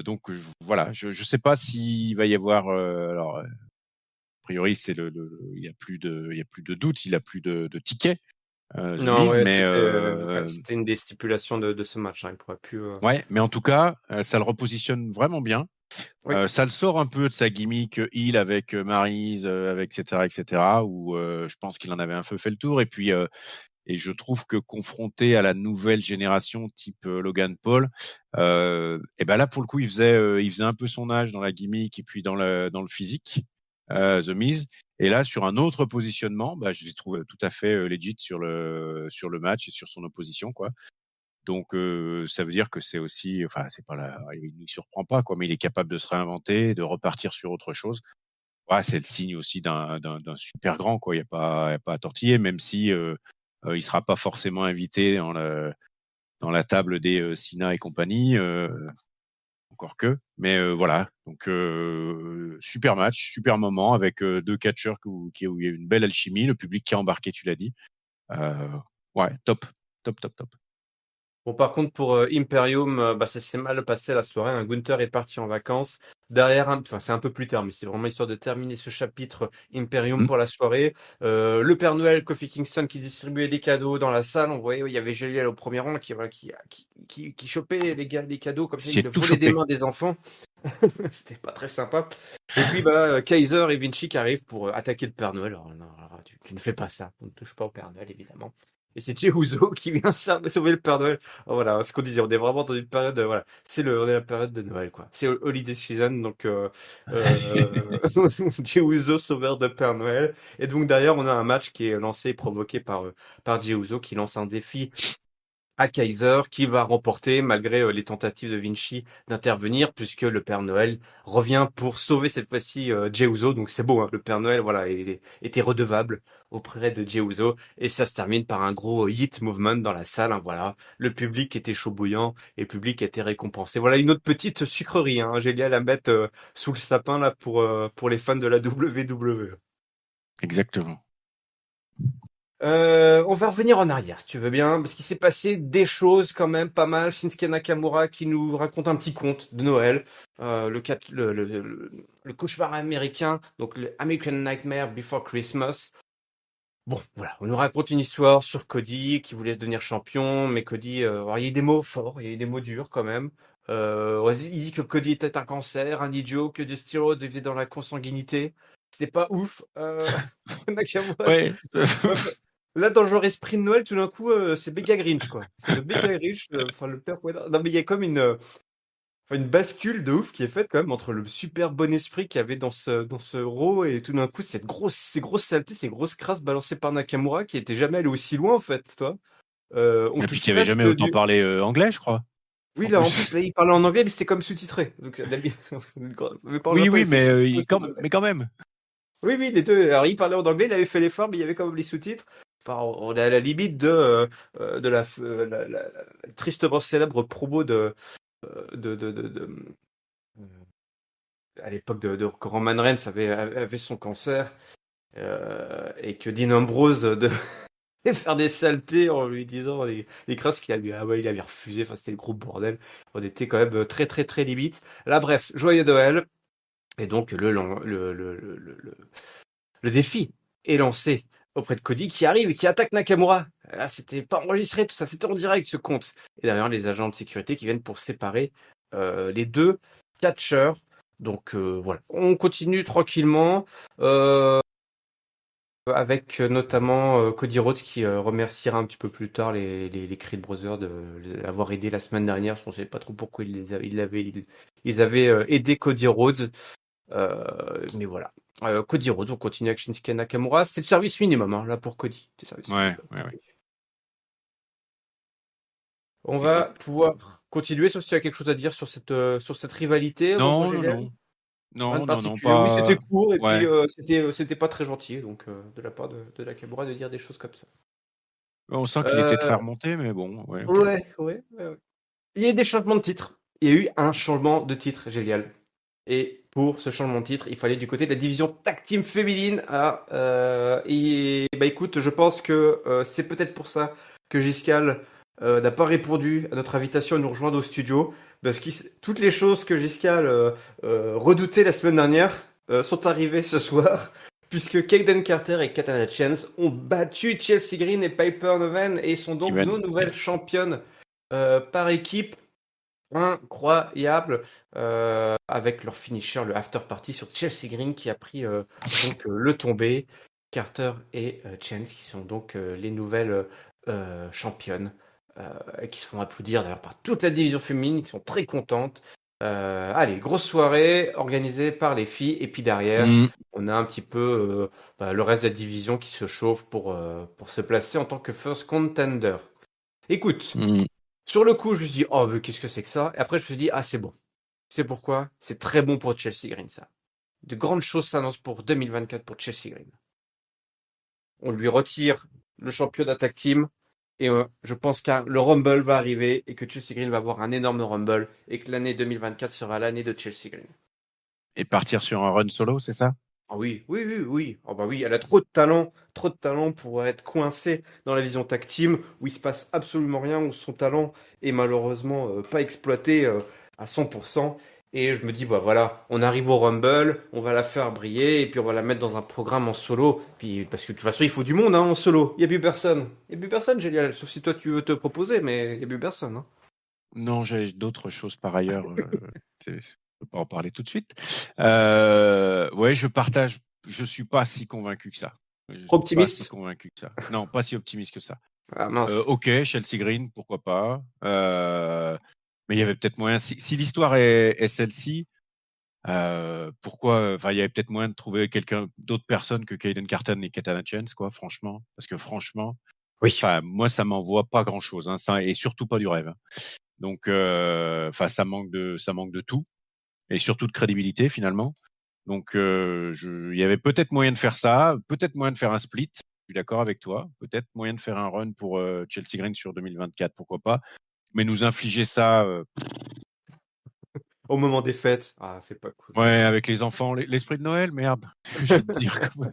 Speaker 2: donc voilà, je sais pas s'il va y avoir alors a priori, il y a plus de doute, il a plus de tickets, The
Speaker 1: Non,
Speaker 2: Miz,
Speaker 1: ouais,
Speaker 2: mais
Speaker 1: c'était une des stipulations de ce match. Hein. Il pourrait plus.
Speaker 2: ouais, mais en tout cas, ça le repositionne vraiment bien.
Speaker 1: Oui.
Speaker 2: Ça le sort un peu de sa gimmick heel avec Maryse, avec etc., etc., où je pense qu'il en avait un peu fait le tour. Et je trouve que confronté à la nouvelle génération type Logan Paul, et ben là pour le coup il faisait un peu son âge dans la gimmick et puis dans le physique, The Miz. Et là sur un autre positionnement, bah, je l'ai trouvé tout à fait legit sur le match et sur son opposition quoi. Donc ça veut dire que c'est aussi, enfin c'est pas là, il ne surprend pas quoi, mais il est capable de se réinventer, de repartir sur autre chose. Ouais, c'est le signe aussi d'un super grand quoi. Il y a pas à tortiller, même si il sera pas forcément invité dans la table des Cena et compagnie. Encore que, mais voilà. Donc super match, super moment avec deux catcheurs où il y a eu une belle alchimie, le public qui a embarqué, tu l'as dit. Ouais, top, top, top, top.
Speaker 1: Bon, par contre, pour Imperium, ça s'est mal passé la soirée, hein. Gunther est parti en vacances. Derrière, enfin, c'est un peu plus tard, mais c'est vraiment histoire de terminer ce chapitre Imperium pour la soirée. Le Père Noël, Kofi Kingston, qui distribuait des cadeaux dans la salle. On voyait, il y avait Géliel au premier rang qui chopait les gars des cadeaux comme ça, il
Speaker 2: C'est
Speaker 1: le
Speaker 2: tout
Speaker 1: volait des
Speaker 2: chopé.
Speaker 1: mains des enfants. C'était pas très sympa. Et puis, Kaiser et Vinci qui arrivent pour attaquer le Père Noël. Alors, non, alors, tu ne fais pas ça. On ne touche pas au Père Noël, évidemment. Et c'est Jey Uso qui vient sauver le Père Noël. Voilà, ce qu'on disait, on est vraiment dans une période, voilà, on est la période de Noël, quoi. C'est Holiday Season, donc Jey Uso sauveur de Père Noël. Et donc derrière, on a un match qui est lancé et provoqué par Jey Uso qui lance un défi à Kaiser qui va remporter malgré les tentatives de Vinci d'intervenir puisque le Père Noël revient pour sauver cette fois-ci Jey Uso. Donc c'est beau, hein, le Père Noël voilà était redevable auprès de Jey Uso et ça se termine par un gros hit movement dans la salle. Hein, voilà, le public était chaud bouillant et le public était récompensé. Voilà une autre petite sucrerie, hein, géniale à mettre sous le sapin là pour les fans de la WWE.
Speaker 2: Exactement.
Speaker 1: On va revenir en arrière, si tu veux bien, parce qu'il s'est passé des choses quand même pas mal. Shinsuke Nakamura qui nous raconte un petit conte de Noël, le cauchemar américain, donc le American Nightmare Before Christmas. Bon, voilà, on nous raconte une histoire sur Cody qui voulait devenir champion, mais Cody, alors, il y a eu des mots forts, il y a eu des mots durs quand même. Il dit que Cody était un cancer, un idiot, que des stéroïdes étaient dans la consanguinité. C'était pas ouf. Nakamura,
Speaker 2: Ouais.
Speaker 1: ouais, là, dans le genre esprit de Noël, tout d'un coup, c'est méga Grinch, quoi. C'est le méga Grinch, enfin le père Fouettard. Non, mais il y a comme une bascule de ouf qui est faite quand même entre le super bon esprit qu'il y avait dans ce Raw et tout d'un coup ces grosses saletés, ces grosses crasses balancées par Nakamura qui était jamais allé aussi loin en fait, toi. On
Speaker 2: Et puis
Speaker 1: touche
Speaker 2: qui avait jamais
Speaker 1: presque
Speaker 2: autant
Speaker 1: du.
Speaker 2: parlé anglais, je crois.
Speaker 1: Oui,
Speaker 2: En
Speaker 1: là en
Speaker 2: plus.
Speaker 1: plus là il parlait en anglais mais c'était comme sous-titré. Donc mais pas en
Speaker 2: Oui,
Speaker 1: japonais,
Speaker 2: oui,
Speaker 1: c'est
Speaker 2: mais,
Speaker 1: sous-titré en anglais.
Speaker 2: mais quand même.
Speaker 1: Oui, oui, les deux. Alors, il parlait en anglais, il avait fait l'effort, mais il y avait quand même les sous-titres. Enfin, on est à la limite de la tristement célèbre promo euh, à l'époque de quand Roman Reigns avait son cancer et que Dean Ambrose devait faire des saletés en lui disant les crasses il avait refusé. Enfin, c'était le gros bordel. On était quand même très, très, très limite. Là, bref, joyeux Noël. Et donc, le défi est lancé auprès de Cody qui arrive et qui attaque Nakamura. Là, c'était pas enregistré, tout ça, c'était en direct ce compte. Et derrière, les agents de sécurité qui viennent pour séparer les deux catcheurs. Donc voilà, on continue tranquillement avec notamment Cody Rhodes qui remerciera un petit peu plus tard les Creed Brothers de l'avoir aidé la semaine dernière. Je ne savais pas trop pourquoi ils avaient aidé Cody Rhodes. Mais voilà. Cody Rhodes, on continue avec Shinsuke Nakamura. C'est le service minimum, hein, là, pour Cody. C'est le service
Speaker 2: Ouais,
Speaker 1: minimum.
Speaker 2: ouais, ouais.
Speaker 1: On va
Speaker 2: Exact.
Speaker 1: pouvoir continuer, sauf si tu as quelque chose à dire sur cette rivalité,
Speaker 2: Non,
Speaker 1: Roger
Speaker 2: non,
Speaker 1: Liam.
Speaker 2: non.
Speaker 1: Rien
Speaker 2: Non,
Speaker 1: de
Speaker 2: non, non,
Speaker 1: particulier. Oui, c'était
Speaker 2: pas.
Speaker 1: court et puis
Speaker 2: Ouais.
Speaker 1: c'était pas très gentil, donc de la part de Nakamura de dire des choses comme ça.
Speaker 2: On sent qu'il était très
Speaker 1: Euh,
Speaker 2: remonté, mais bon, ouais, ok.
Speaker 1: ouais. Il y a eu des changements de titre. Il y a eu un changement de titre, génial. Et pour ce changement de titre, il fallait du côté de la division tag team féminine. Et bah écoute, je pense que c'est peut-être pour ça que Giscal n'a pas répondu à notre invitation à nous rejoindre au studio. Parce que toutes les choses que Giscal redoutait la semaine dernière sont arrivées ce soir. Puisque Kaden Carter et Katana Chance ont battu Chelsea Green et Piper Niven et sont donc
Speaker 2: Steven,
Speaker 1: nos nouvelles
Speaker 2: yeah.
Speaker 1: championnes par équipe. Incroyable avec leur finisher, le after party sur Chelsea Green qui a pris donc le tombé. Carter et Chance qui sont donc les nouvelles championnes et qui se font applaudir d'ailleurs par toute la division féminine qui sont très contentes. Allez, grosse soirée organisée par les filles et puis derrière
Speaker 2: Mm,
Speaker 1: on a un petit peu le reste de la division qui se chauffe pour se placer en tant que first contender. Écoute.
Speaker 2: mm.
Speaker 1: Sur le coup, je me suis dit, oh, mais qu'est-ce que c'est que ça? Et après, je me suis dit, ah, c'est bon. C'est pourquoi? C'est très bon pour Chelsea Green, ça. De grandes choses s'annoncent pour 2024 pour Chelsea Green. On lui retire le championnat tag team. Et je pense que le Rumble va arriver et que Chelsea Green va avoir un énorme Rumble et que l'année 2024 sera l'année de Chelsea Green.
Speaker 2: Et partir sur un run solo, c'est ça?
Speaker 1: Ah oui, oui, oui, oui. Oh bah oui, elle a trop de talent pour être coincée dans la vision tag team où il se passe absolument rien, où son talent est malheureusement pas exploité à 100%. Et je me dis, bah voilà, on arrive au Rumble, on va la faire briller et puis on va la mettre dans un programme en solo. Puis, parce que de toute façon, il faut du monde hein, en solo. Il n'y a plus personne. Il n'y a plus personne, Génial. Sauf si toi tu veux te proposer, mais il n'y a plus personne. Hein.
Speaker 2: Non, j'ai d'autres choses par ailleurs. Je ne peux pas en parler tout de suite. Ouais, je partage. Je suis pas si convaincu que ça. Je
Speaker 1: Trop
Speaker 2: suis pas si
Speaker 1: optimiste?
Speaker 2: convacu que ça. Non, pas si optimiste que ça.
Speaker 1: Ah mince.
Speaker 2: Ok, Chelsea Green, pourquoi pas. Mais il y avait peut-être moyen. Si l'histoire est celle-ci, pourquoi? Enfin, il y avait peut-être moyen de trouver d'autres personnes que Kaden Carton et Katana Chance, quoi. Franchement, parce que franchement,
Speaker 1: Oui.
Speaker 2: enfin, moi, ça m'envoie pas grand-chose, hein, ça, et surtout pas du rêve. Hein. Donc, enfin, ça manque de tout et surtout de crédibilité finalement. Donc, il y avait peut-être moyen de faire ça, peut-être moyen de faire un split. Je suis d'accord avec toi. Peut-être moyen de faire un run pour Chelsea Green sur 2024, pourquoi pas. Mais nous infliger ça,
Speaker 1: Au moment des fêtes. Ah, c'est pas cool.
Speaker 2: ouais, avec les enfants, l'esprit de Noël, merde. Je vais te dire quand même.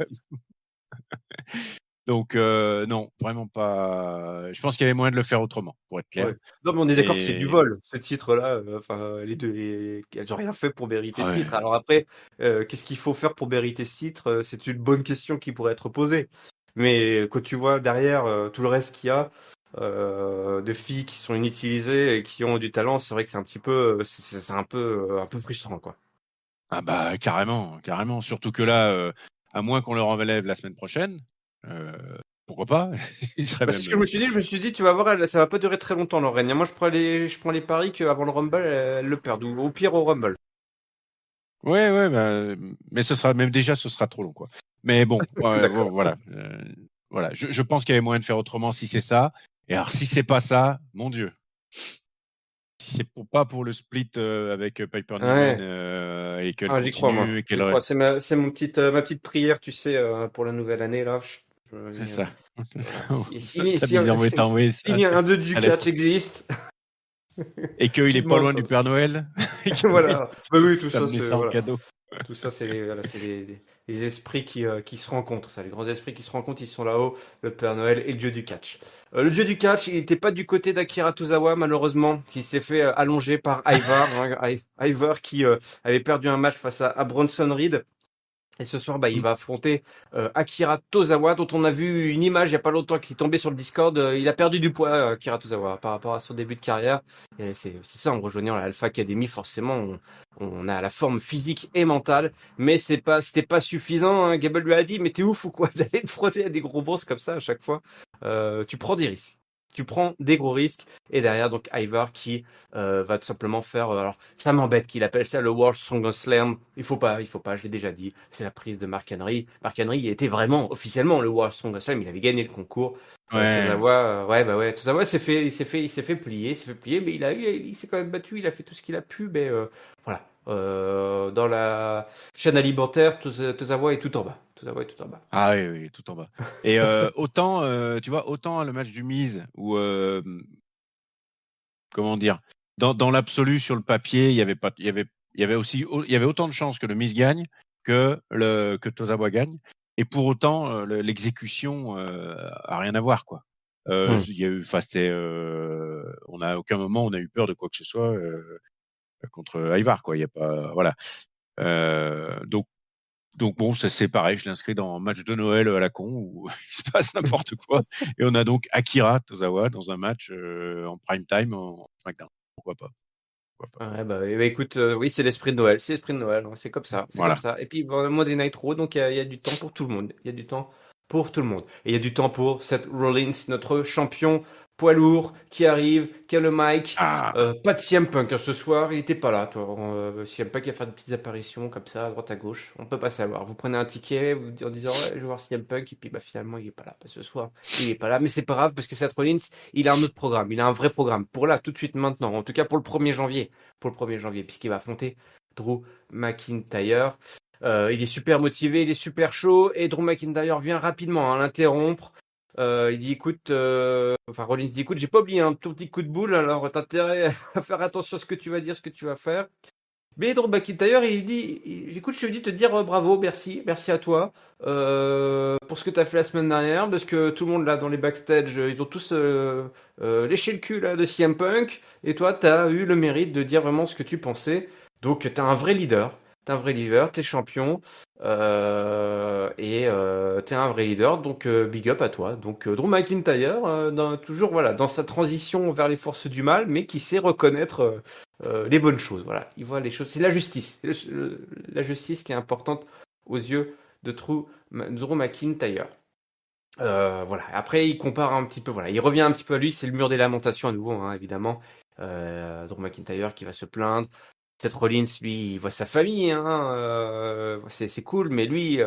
Speaker 2: Donc, non, vraiment pas. Je pense qu'il y avait moyen de le faire autrement, pour être clair.
Speaker 1: Ouais. Non, mais on est d'accord que c'est du
Speaker 2: Et
Speaker 1: vol, ce titre-là. Enfin, les deux, elles ont rien fait pour mériter ce titre.
Speaker 2: ouais,
Speaker 1: Alors après, qu'est-ce qu'il faut faire pour mériter ce titre? C'est une bonne question qui pourrait être posée. Mais quand tu vois derrière tout le reste qu'il y a de filles qui sont inutilisées et qui ont du talent, c'est vrai que c'est un petit peu, c'est un peu frustrant, quoi.
Speaker 2: ah bah carrément, carrément. Surtout que là, à moins qu'on le relève la semaine prochaine, euh, pourquoi pas? Il serait
Speaker 1: Bah, c'est ce
Speaker 2: même.
Speaker 1: que je me suis dit. Je me suis dit, tu vas voir, ça va pas durer très longtemps, leur règne. Moi, je prends les paris qu'avant le Rumble, elles le perdent. Ou au pire, au Rumble.
Speaker 2: Ouais, ouais, bah, mais ce sera même déjà, ce sera trop long, quoi. Mais bon, ouais,
Speaker 1: D'accord.
Speaker 2: voilà, voilà. Je pense qu'il y avait moyen de faire autrement si c'est ça. Et alors, si c'est pas ça, mon Dieu, si c'est pas pour le split avec Piper Niven
Speaker 1: Ouais.
Speaker 2: et qu'elle
Speaker 1: Ah, j'y crois, moi.
Speaker 2: continue et
Speaker 1: J'y
Speaker 2: qu'elle,
Speaker 1: crois. C'est ma petite prière, tu sais, pour la nouvelle année, là.
Speaker 2: c'est ça.
Speaker 1: Voilà.
Speaker 2: T'as mis envoyé ça,
Speaker 1: Si un 2 du
Speaker 2: elle est
Speaker 1: catch
Speaker 2: trop.
Speaker 1: existe,
Speaker 2: Et qu'il est pas loin
Speaker 1: vivement.
Speaker 2: du Père Noël et qu'il peut
Speaker 1: Voilà. Bah oui, tout ça,
Speaker 2: t'amener
Speaker 1: c'est,
Speaker 2: ça en
Speaker 1: voilà.
Speaker 2: cadeau.
Speaker 1: Tout ça, c'est les esprits qui se rencontrent. Ça, les grands esprits qui se rencontrent, ils sont là-haut, le Père Noël et le dieu du catch. Le dieu du catch, il n'était pas du côté d'Akira Tozawa, malheureusement, qui s'est fait allonger par Ivar. Hein, Ivar qui avait perdu un match face à Bronson Reed. Et ce soir, bah, il
Speaker 2: Mm.
Speaker 1: va affronter Akira Tozawa, dont on a vu une image il n'y a pas longtemps qui est tombée sur le Discord. Il a perdu du poids, Akira Tozawa, par rapport à son début de carrière. Et c'est ça, en rejoignant l'Alpha Academy, forcément, on a la forme physique et mentale. Mais c'était pas suffisant. Hein. Gable lui a dit, mais t'es ouf ou quoi d'aller te frotter à des gros boss comme ça à chaque fois. Tu prends des risques. Tu prends des gros risques. Et derrière, donc, Ivar qui va tout simplement faire. Alors, ça m'embête qu'il appelle ça le World Strongest Slam. Il faut pas, je l'ai déjà dit. C'est la prise de Mark Henry. Mark Henry, il était vraiment officiellement le World Strongest Slam. Il avait gagné le concours.
Speaker 2: Ouais.
Speaker 1: Tozawa, ouais, bah ouais, Tozawa il s'est fait plier, mais il s'est quand même battu. Il a fait tout ce qu'il a pu, mais voilà. Dans la chaîne alimentaire, Tozawa est tout en bas. Tozawa est tout en bas.
Speaker 2: Ah oui, oui, tout en bas. Et autant, tu vois, autant le match du Mise où, comment dire, dans l'absolu sur le papier, il y avait pas, il y avait autant de chances que le Mise gagne que Tozawa gagne. Et pour autant, l'exécution a rien à voir, quoi.
Speaker 1: Hmm.
Speaker 2: Il y a eu, enfin, on a à aucun moment on a eu peur de quoi que ce soit contre Ivar, quoi. Il y a pas, voilà. Donc bon, c'est pareil, je l'inscris dans un match de Noël à la con où il se passe n'importe quoi. Et on a donc Akira Tozawa dans un match en prime time en SmackDown. Pourquoi pas? Pourquoi pas?
Speaker 1: Ouais, bah, écoute, oui, c'est l'esprit de Noël. C'est l'esprit de Noël. Hein. C'est comme ça. C'est comme
Speaker 2: Voilà.
Speaker 1: ça. Et puis, bon, Monday Night Raw, donc il y a du temps pour tout le monde. Il y a du temps pour tout le monde. Et il y a du temps pour Seth Rollins, notre champion poids lourd, qui arrive, qui a le mic.
Speaker 2: Ah,
Speaker 1: Pas de CM Punk hein, ce soir. Il était pas là, toi. CM Punk va faire de petites apparitions comme ça, à droite à gauche. On peut pas savoir. Vous prenez un ticket en disant, ouais, je vais voir CM Punk. Et puis, bah, finalement, il est pas là. Pas ce soir. Il est pas là. Mais c'est pas grave parce que Seth Rollins, il a un autre programme. Il a un vrai programme. Pour là, tout de suite, maintenant. En tout cas, pour le 1er janvier pour le 1er janvier, puisqu'il va affronter Drew McIntyre. Il est super motivé, il est super chaud, et Drew McIntyre vient rapidement à l'interrompre. Il dit écoute, enfin Rollins dit écoute, j'ai pas oublié un tout petit coup de boule, alors t'as intérêt à faire attention à ce que tu vas dire, ce que tu vas faire. Mais Drew McIntyre, écoute, je te dis te dire bravo, merci à toi pour ce que tu as fait la semaine dernière, parce que tout le monde là dans les backstage, ils ont tous léché le cul là de CM Punk, et toi, tu as eu le mérite de dire vraiment ce que tu pensais. Donc, t'es un vrai leader, t'es champion, et t'es un vrai leader, donc big up à toi. Donc, Drew McIntyre, toujours voilà dans sa transition vers les forces du mal, mais qui sait reconnaître les bonnes choses. Voilà, il voit les choses. C'est la justice. La justice qui est importante aux yeux de Drew McIntyre. Voilà. Après, il compare un petit peu. Voilà, il revient un petit peu à lui. C'est le mur des lamentations à nouveau, hein, évidemment. Drew McIntyre qui va se plaindre. Seth Rollins, lui, il voit sa famille, hein, c'est cool, mais lui,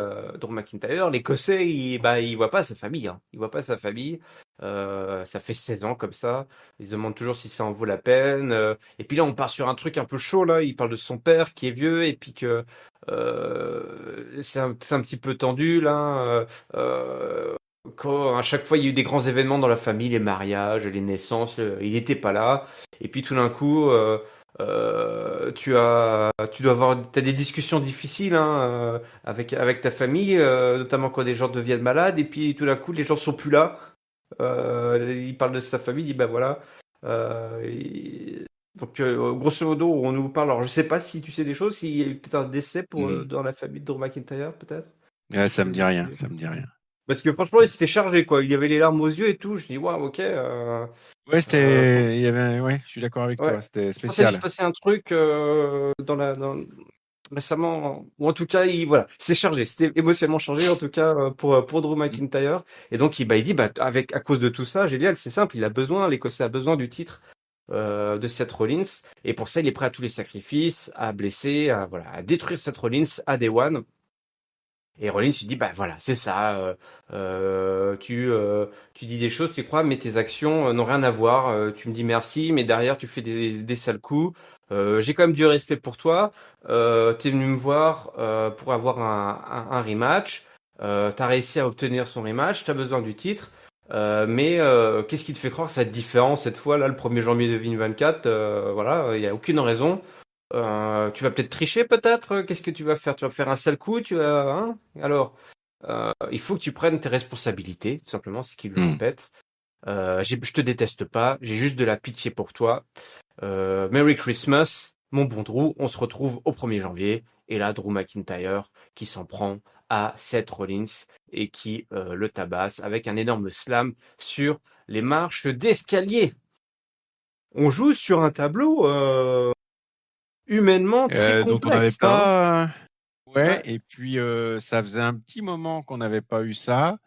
Speaker 1: Drew McIntyre, l'Écossais, il voit pas sa famille, hein, il voit pas sa famille. Ça fait 16 ans comme ça. Il se demande toujours si ça en vaut la peine. Et puis là, on part sur un truc un peu chaud là. Il parle de son père qui est vieux et puis que c'est un petit peu tendu là. Quand à chaque fois il y a eu des grands événements dans la famille, les mariages, les naissances, il n'était pas là. Et puis tout d'un coup. Tu dois avoir, t'as des discussions difficiles hein, avec ta famille, notamment quand des gens deviennent malades, et puis tout d'un coup les gens sont plus là. Il parle de sa famille, il dit bah voilà. Donc grosso modo, on nous parle. Alors je sais pas si tu sais des choses, s'il y a eu peut-être un décès
Speaker 2: Hmm.
Speaker 1: dans la famille de Drew McIntyre, peut-être.
Speaker 2: Ouais, ça me dit rien,
Speaker 1: Tu-
Speaker 2: ça me dit rien.
Speaker 1: Parce que franchement, il s'était chargé quoi. Il y avait les larmes aux yeux et tout. Je dis waouh, ok.
Speaker 2: Ouais,
Speaker 1: Bon,
Speaker 2: il y avait, ouais, je suis d'accord avec
Speaker 1: ouais.
Speaker 2: toi, c'était
Speaker 1: Je pensais qu'il se
Speaker 2: spécial.
Speaker 1: passait un truc récemment, ou en tout cas, voilà, il s'est chargé, c'était émotionnellement chargé, en tout cas, pour Drew
Speaker 2: Hmm.
Speaker 1: McIntyre. Et donc, il dit, bah, à cause de tout ça, génial, c'est simple, l'Écossais a besoin du titre, de Seth Rollins. Et pour ça, il est prêt à tous les sacrifices, à blesser, voilà, à détruire Seth Rollins à Day One. Et Rollins, il dit, bah voilà, c'est ça. Tu dis des choses, tu crois, mais tes actions n'ont rien à voir. Tu me dis merci, mais derrière, tu fais des sales coups. J'ai quand même du respect pour toi. T'es venu me voir pour avoir un rematch. T'as réussi à obtenir son rematch. T'as besoin du titre. Mais qu'est-ce qui te fait croire que ça va être différent cette fois, là, le 1er janvier 2024? Voilà, il n'y a aucune raison. Tu vas peut-être tricher, peut-être. Qu'est-ce que tu vas faire? Tu vas faire un sale coup, hein? Alors, il faut que tu prennes tes responsabilités, tout simplement, c'est ce qu'il lui
Speaker 2: Hmm.
Speaker 1: répète. Je te déteste pas, j'ai juste de la pitié pour toi. Merry Christmas, mon bon Drew. On se retrouve au 1er janvier. Et là, Drew McIntyre qui s'en prend à Seth Rollins et qui le tabasse avec un énorme slam sur les marches d'escalier. On joue sur un tableau humainement très
Speaker 2: Dont on n'avait
Speaker 1: complexe, hein.
Speaker 2: pas, ouais,
Speaker 1: Ouais,
Speaker 2: et puis ça faisait un petit moment qu'on n'avait pas eu ça.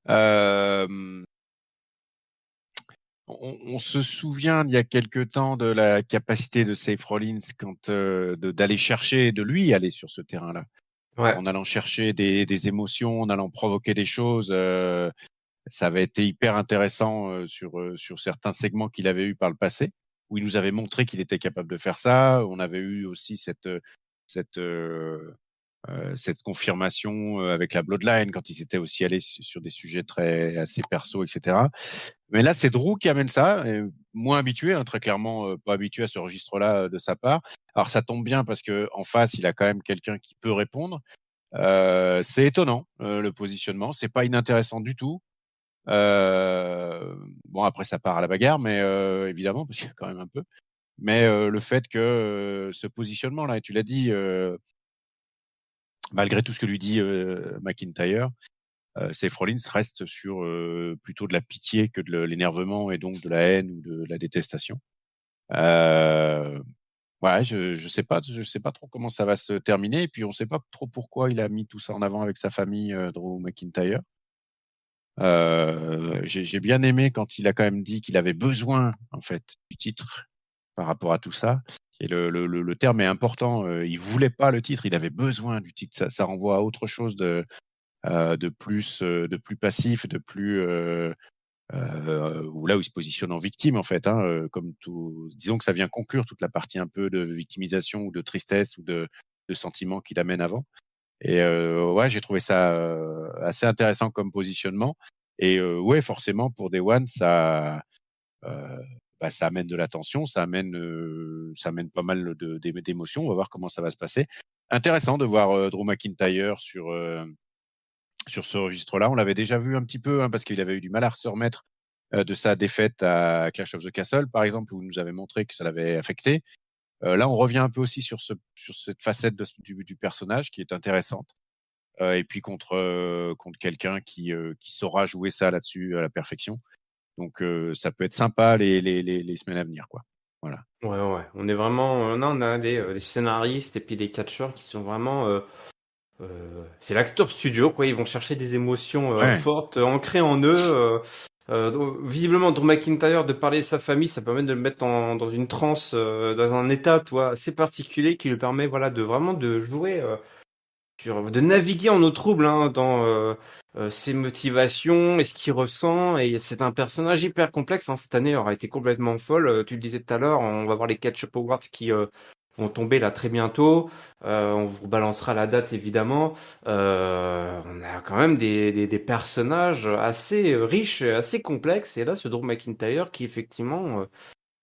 Speaker 2: Euh, on se souvient il y a quelque temps de la capacité de Seth Rollins d'aller chercher, de lui aller sur ce terrain-là,
Speaker 1: ouais,
Speaker 2: en allant chercher des émotions, en allant provoquer des choses. Ça avait été hyper intéressant sur certains segments qu'il avait eu par le passé, où il nous avait montré qu'il était capable de faire ça. On avait eu aussi cette cette confirmation avec la Bloodline quand ils étaient aussi allés sur des sujets très assez perso, etc. Mais là, c'est Drew qui amène ça, et moins habitué, hein, très clairement pas habitué à ce registre-là de sa part. Alors ça tombe bien parce que en face, il a quand même quelqu'un qui peut répondre. C'est étonnant le positionnement, c'est pas inintéressant du tout. Bon après ça part à la bagarre, mais évidemment parce qu'il y a quand même un peu. Mais le fait que ce positionnement-là, et tu l'as dit, malgré tout ce que lui dit McIntyre, Seth Rollins reste sur plutôt de la pitié que de l'énervement et donc de la haine ou de la détestation. Euh, ouais, je sais pas trop comment ça va se terminer. Et puis on sait pas trop pourquoi il a mis tout ça en avant avec sa famille, Drew McIntyre. J'ai bien aimé quand il a quand même dit qu'il avait besoin en fait du titre par rapport à tout ça. Et le terme est important. Il voulait pas le titre, il avait besoin du titre. Ça renvoie à autre chose de plus passif, de plus où là où il se positionne en victime en fait, hein, comme tout. Disons que ça vient conclure toute la partie un peu de victimisation ou de tristesse ou de sentiments qu'il amène avant. Et ouais, j'ai trouvé ça assez intéressant comme positionnement. Et ouais, forcément, pour Day One, euh, ça amène de l'attention, ça amène pas mal d'émotions. On va voir comment ça va se passer. Intéressant de voir Drew McIntyre sur ce registre-là. On l'avait déjà vu un petit peu, hein, parce qu'il avait eu du mal à se remettre de sa défaite à Clash of the Castle, par exemple, où il nous avait montré que ça l'avait affecté. Là, on revient un peu aussi sur cette facette du personnage qui est intéressante. Et puis contre quelqu'un qui saura jouer ça là-dessus à la perfection. Donc ça peut être sympa les semaines à venir, quoi. Voilà.
Speaker 1: Ouais. On est vraiment, non, on a des scénaristes et puis des catcheurs qui sont vraiment, c'est l'acteur studio, quoi. Ils vont chercher des émotions
Speaker 2: Ouais.
Speaker 1: fortes, ancrées en eux. Donc, visiblement, Drew McIntyre, de parler de sa famille, ça permet de le mettre dans une transe, dans un état, toi, assez particulier qui lui permet, voilà, de vraiment de jouer. De naviguer en eau trouble dans ses motivations et ce qu'il ressent. Et c'est un personnage hyper complexe. Cette année aura été complètement folle. Tu le disais tout à l'heure, on va voir les Catch-Up Awards qui vont tomber là très bientôt. On vous balancera la date évidemment. On a quand même des personnages assez riches, assez complexes. Et là, ce Drew McIntyre qui effectivement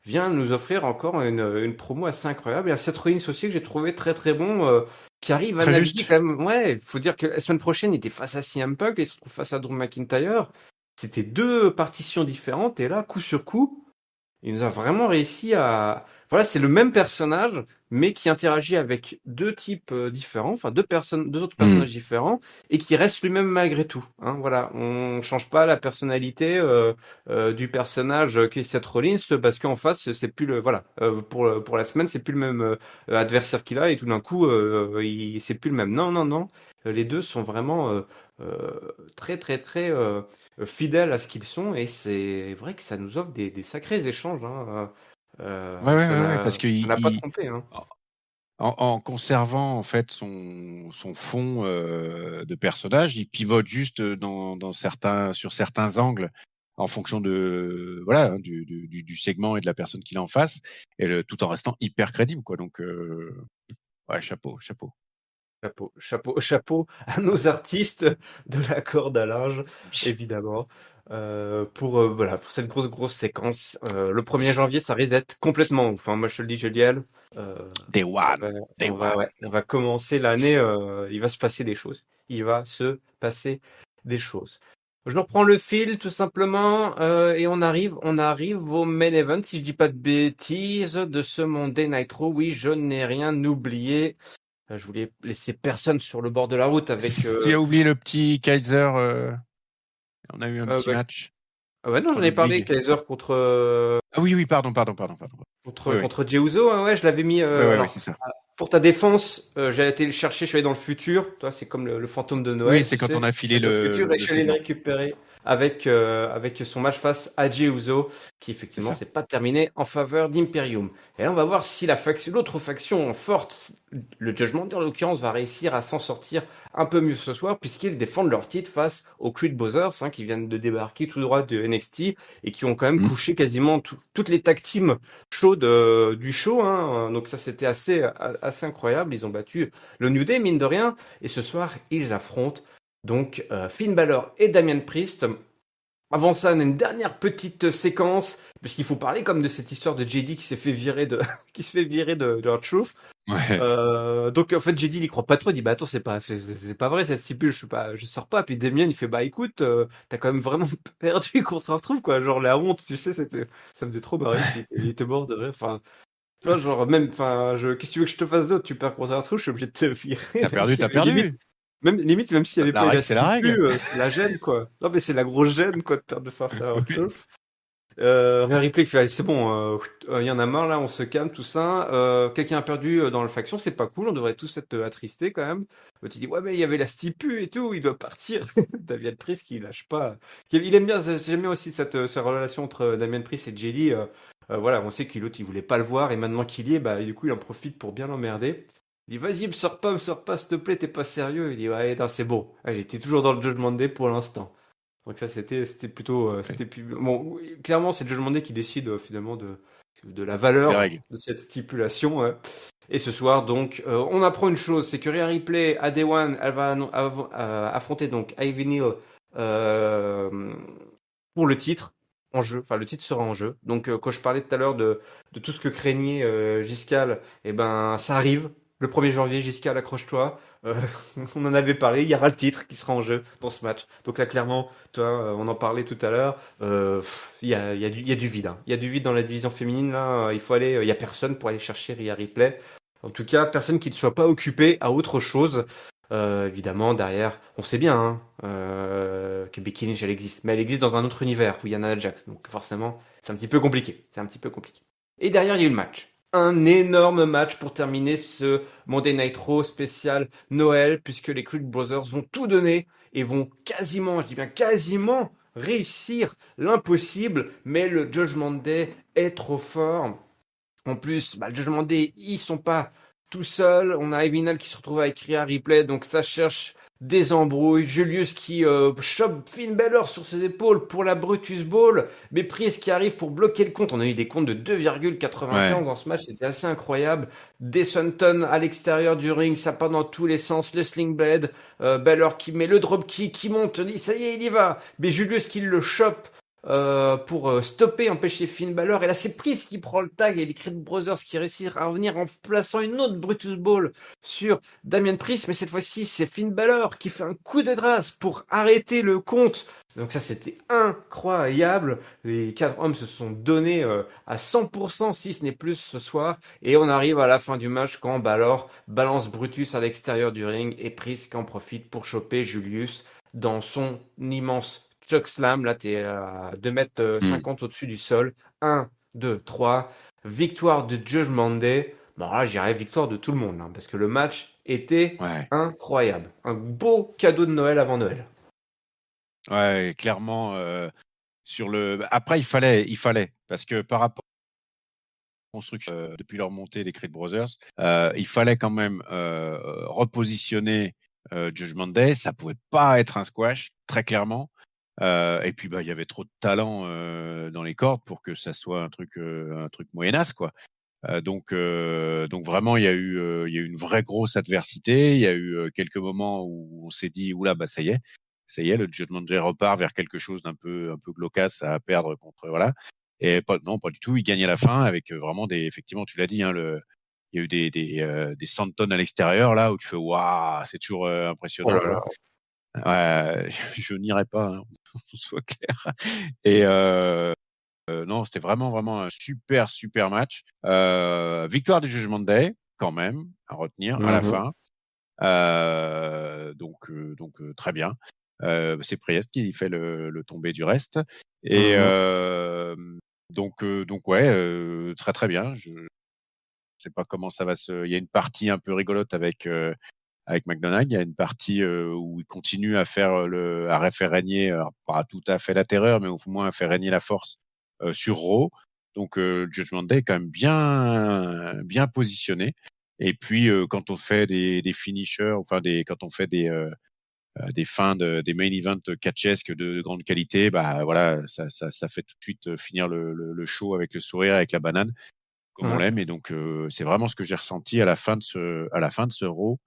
Speaker 1: vient nous offrir encore une promo assez incroyable. Et un Seth Rollins aussi que j'ai trouvé très très bon, qui arrive à
Speaker 2: Très
Speaker 1: naviguer
Speaker 2: juste.
Speaker 1: quand même. Ouais, faut dire que la semaine prochaine, il était face à CM Punk, et il se retrouve face à Drew McIntyre. C'était deux partitions différentes, et là, coup sur coup, il nous a vraiment réussi à... Voilà, c'est le même personnage, mais qui interagit avec deux types différents, enfin deux autres
Speaker 2: Mmh.
Speaker 1: personnages différents, et qui reste lui-même malgré tout. Voilà, on change pas la personnalité du personnage qui est Seth Rollins, parce qu'en face, c'est plus le... Voilà, pour la semaine, c'est plus le même adversaire qu'il a, et tout d'un coup, c'est plus le même. Non. Les deux sont vraiment euh, très, très, très fidèles à ce qu'ils sont, et c'est vrai que ça nous offre des sacrés échanges.
Speaker 2: Ouais, parce que
Speaker 1: Ça n'a pas trompé.
Speaker 2: en conservant en fait son fond de personnage, il pivote juste sur certains angles en fonction de voilà du segment et de la personne qu'il a en face, tout en restant hyper crédible, quoi. Donc ouais, chapeau.
Speaker 1: Chapeau à nos artistes de la corde à linge, évidemment, voilà, pour cette grosse séquence. Le 1er janvier, ça risque d'être complètement ouf. Moi, je te le dis, Juliel, euh,
Speaker 2: Day one, day one.
Speaker 1: on va commencer l'année. Il va se passer des choses. Il va se passer des choses. Je reprends le fil tout simplement et on arrive au main event, si je dis pas de bêtises, de ce Monday Nitro. Oui, je n'ai rien oublié. Je voulais laisser personne sur le bord de la route avec.
Speaker 2: Tu as oublié le petit Kaiser. On a eu un petit
Speaker 1: Bah,
Speaker 2: match
Speaker 1: ah ouais, non,
Speaker 2: contre
Speaker 1: j'en ai parlé.
Speaker 2: Ludwig.
Speaker 1: Kaiser contre
Speaker 2: Ah oui, pardon. Oui, oui,
Speaker 1: contre Jey Uso. Ouais, je l'avais mis.
Speaker 2: oui,
Speaker 1: Alors,
Speaker 2: c'est ça.
Speaker 1: pour ta défense, j'ai été le chercher. Je suis allé dans le futur. Toi, c'est comme le fantôme de
Speaker 2: Oui,
Speaker 1: Noël,
Speaker 2: c'est
Speaker 1: tu
Speaker 2: quand
Speaker 1: sais.
Speaker 2: on a
Speaker 1: Je
Speaker 2: filé
Speaker 1: suis allé dans le futur et je
Speaker 2: le
Speaker 1: suis allé le
Speaker 2: segment.
Speaker 1: récupérer avec son match face à Jey Uso, qui
Speaker 2: C'est
Speaker 1: effectivement
Speaker 2: ça.
Speaker 1: s'est pas terminé en faveur d'Imperium. Et là, on va voir si l'autre faction forte, le Judgment Day en l'occurrence, va réussir à s'en sortir un peu mieux ce soir, puisqu'ils défendent leur titre face aux Creed Brothers, qui viennent de débarquer tout droit de NXT et qui ont quand même
Speaker 2: Mm.
Speaker 1: couché quasiment toutes les tag teams chaudes du show. Donc ça, c'était assez incroyable. Ils ont battu le New Day, mine de rien. Et ce soir, ils affrontent donc Finn Balor et Damian Priest. Avant ça, on a une dernière petite séquence, parce qu'il faut parler comme de cette histoire de JD qui s'est fait virer qui se fait virer de R-Truth.
Speaker 2: Ouais.
Speaker 1: Donc en fait JD il y croit pas trop, il dit bah attends c'est pas vrai cette stipule, je sors pas. Puis Damien il fait bah écoute, t'as quand même vraiment perdu contre retrouve quoi, genre la honte, tu sais, ça me faisait trop marrer, il était mort de rire. Enfin tu vois, genre même qu'est-ce que tu veux que je te fasse d'autre, tu perds contre retrouve, je suis obligé de te virer
Speaker 2: T'as
Speaker 1: même
Speaker 2: perdu,
Speaker 1: s'il y
Speaker 2: t'as
Speaker 1: avait limite
Speaker 2: perdu.
Speaker 1: même s'il y avait
Speaker 2: La
Speaker 1: pas eu la
Speaker 2: règle, c'est la règle.
Speaker 1: stipule, c'est la gêne quoi. Non mais c'est la grosse gêne quoi de perdre de face à
Speaker 2: Oui.
Speaker 1: retrouve. Rhea Ripley qui fait, allez, c'est bon, il y en a marre là, on se calme, tout ça. Quelqu'un a perdu dans la faction, c'est pas cool, on devrait tous être attristés quand même. Tu dis, ouais, mais il y avait la stipu et tout, il doit partir. Damien Priest qui lâche pas. Il aime bien, j'aime bien aussi cette relation entre Damien Priest et JD. Voilà, on sait qu'il l'autre, il voulait pas le voir et maintenant qu'il y est, bah, du coup, il en profite pour bien l'emmerder. Il dit, vas-y, me sors pas, s'il te plaît, t'es pas sérieux. Il dit, ouais, non, c'est bon. Ah, il était toujours dans le Judgment Day pour l'instant. Donc ça c'était plutôt
Speaker 2: Ouais.
Speaker 1: bon, oui, clairement c'est Judge Monday qui décide finalement de la
Speaker 2: Des
Speaker 1: valeur
Speaker 2: règles.
Speaker 1: de cette stipulation, hein. Et ce soir donc on apprend une chose, c'est que Rhea Ripley à Day One elle va affronter donc Ivy Neal euh, pour le titre en jeu. Enfin, le titre sera en jeu. Donc, quand je parlais tout à l'heure de tout ce que craignait Giscal, eh ben, ça arrive. Le 1er janvier, Giscal, accroche-toi. Euh, on en avait parlé. Il y aura le titre qui sera en jeu dans ce match. Donc là, clairement, toi, on en parlait tout à l'heure. Il y a du vide. Hein. Il y a du vide dans la division féminine. Là, il faut aller. Il y a personne pour aller chercher Rhea Ripley. En tout cas, personne qui ne soit pas occupé à autre chose. Évidemment, derrière, on sait bien que Becky Lynch, elle existe. Mais elle existe dans un autre univers où il y a Nia Jax. Donc forcément, c'est un petit peu compliqué. C'est un petit peu compliqué. Et derrière, il y a eu le match. Un énorme match pour terminer ce Monday Night Raw spécial Noël, puisque les Creed Brothers vont tout donner et vont quasiment, je dis bien quasiment, réussir l'impossible. Mais le Judgment Day est trop fort. En plus, le Judgment Day, ils sont pas tout seuls. On a Evinal qui se retrouve avec Rhea Ripley, donc ça cherche des embrouilles. Julius qui chope Finn Balor sur ses épaules pour la Brutus Ball. Mais Priest qui arrive pour bloquer le compte. On a eu des comptes de 2,95
Speaker 2: Ouais.
Speaker 1: dans ce match, c'était assez incroyable. Des Swanton à l'extérieur du ring, ça part dans tous les sens. Le Sling Blade, Balor qui met le dropkick, qui monte, dit ça y est, il y va. Mais Julius qui le chope pour stopper, empêcher Finn Balor. Et là, c'est Priest qui prend le tag et les Creed Brothers qui réussissent à revenir en plaçant une autre Brutus Ball sur Damien Priest. Mais cette fois-ci, c'est Finn Balor qui fait un coup de grâce pour arrêter le compte. Donc ça, c'était incroyable. Les 4 hommes se sont donnés à 100%, si ce n'est plus ce soir. Et on arrive à la fin du match quand Balor balance Brutus à l'extérieur du ring et Priest qui en profite pour choper Julius dans son immense Chuck Slam. Là, tu es à 2 m
Speaker 2: Mm.
Speaker 1: 50 au-dessus du sol. 1, 2, 3. Victoire de Judgment Day. Bon, là, je dirais victoire de tout le monde, hein, parce que le match était
Speaker 2: Ouais.
Speaker 1: incroyable. Un beau cadeau de Noël avant Noël.
Speaker 2: Ouais, clairement. Sur le. Après, il fallait, parce que par rapport à la construction depuis leur montée des Creed Brothers, il fallait quand même repositionner Judgment Day. Ça pouvait pas être un squash, très clairement. Et puis il y avait trop de talent dans les cordes pour que ça soit un truc moyenasse, quoi. Donc vraiment il y a eu une vraie grosse adversité. Il y a eu quelques moments où on s'est dit oula, bah ça y est, le Judgment Day repart vers quelque chose un peu glaucasse à perdre contre, voilà. Et non, pas du tout. Il gagne à la fin avec vraiment effectivement, tu l'as dit, hein, il y a eu des Santon à l'extérieur là où tu fais waouh, c'est toujours
Speaker 1: Oh
Speaker 2: impressionnant,
Speaker 1: là
Speaker 2: quoi.
Speaker 1: là.
Speaker 2: Je n'irai pas, hein, soit clair. Et non, c'était vraiment un super match. Victoire du Judgment Day, quand même, à retenir à la
Speaker 1: Mhm.
Speaker 2: fin. Très bien. C'est Priest qui fait le tombé du reste. Et
Speaker 1: Mhm.
Speaker 2: ouais, très bien. Je sais pas comment ça va se. Il y a une partie un peu rigolote avec McDonald. Il y a une partie où il continue à faire régner, alors pas tout à fait la terreur, mais au moins à faire régner la force sur Raw. Donc Judgment Day est quand même bien positionné. Et puis quand on fait des finishers, quand on fait des fins des main events catchesques de grande qualité, bah voilà, ça fait tout de suite finir le show avec le sourire, avec la banane, comme on
Speaker 1: Ouais.
Speaker 2: l'aime. Et donc c'est vraiment ce que j'ai ressenti à la fin de ce Raw,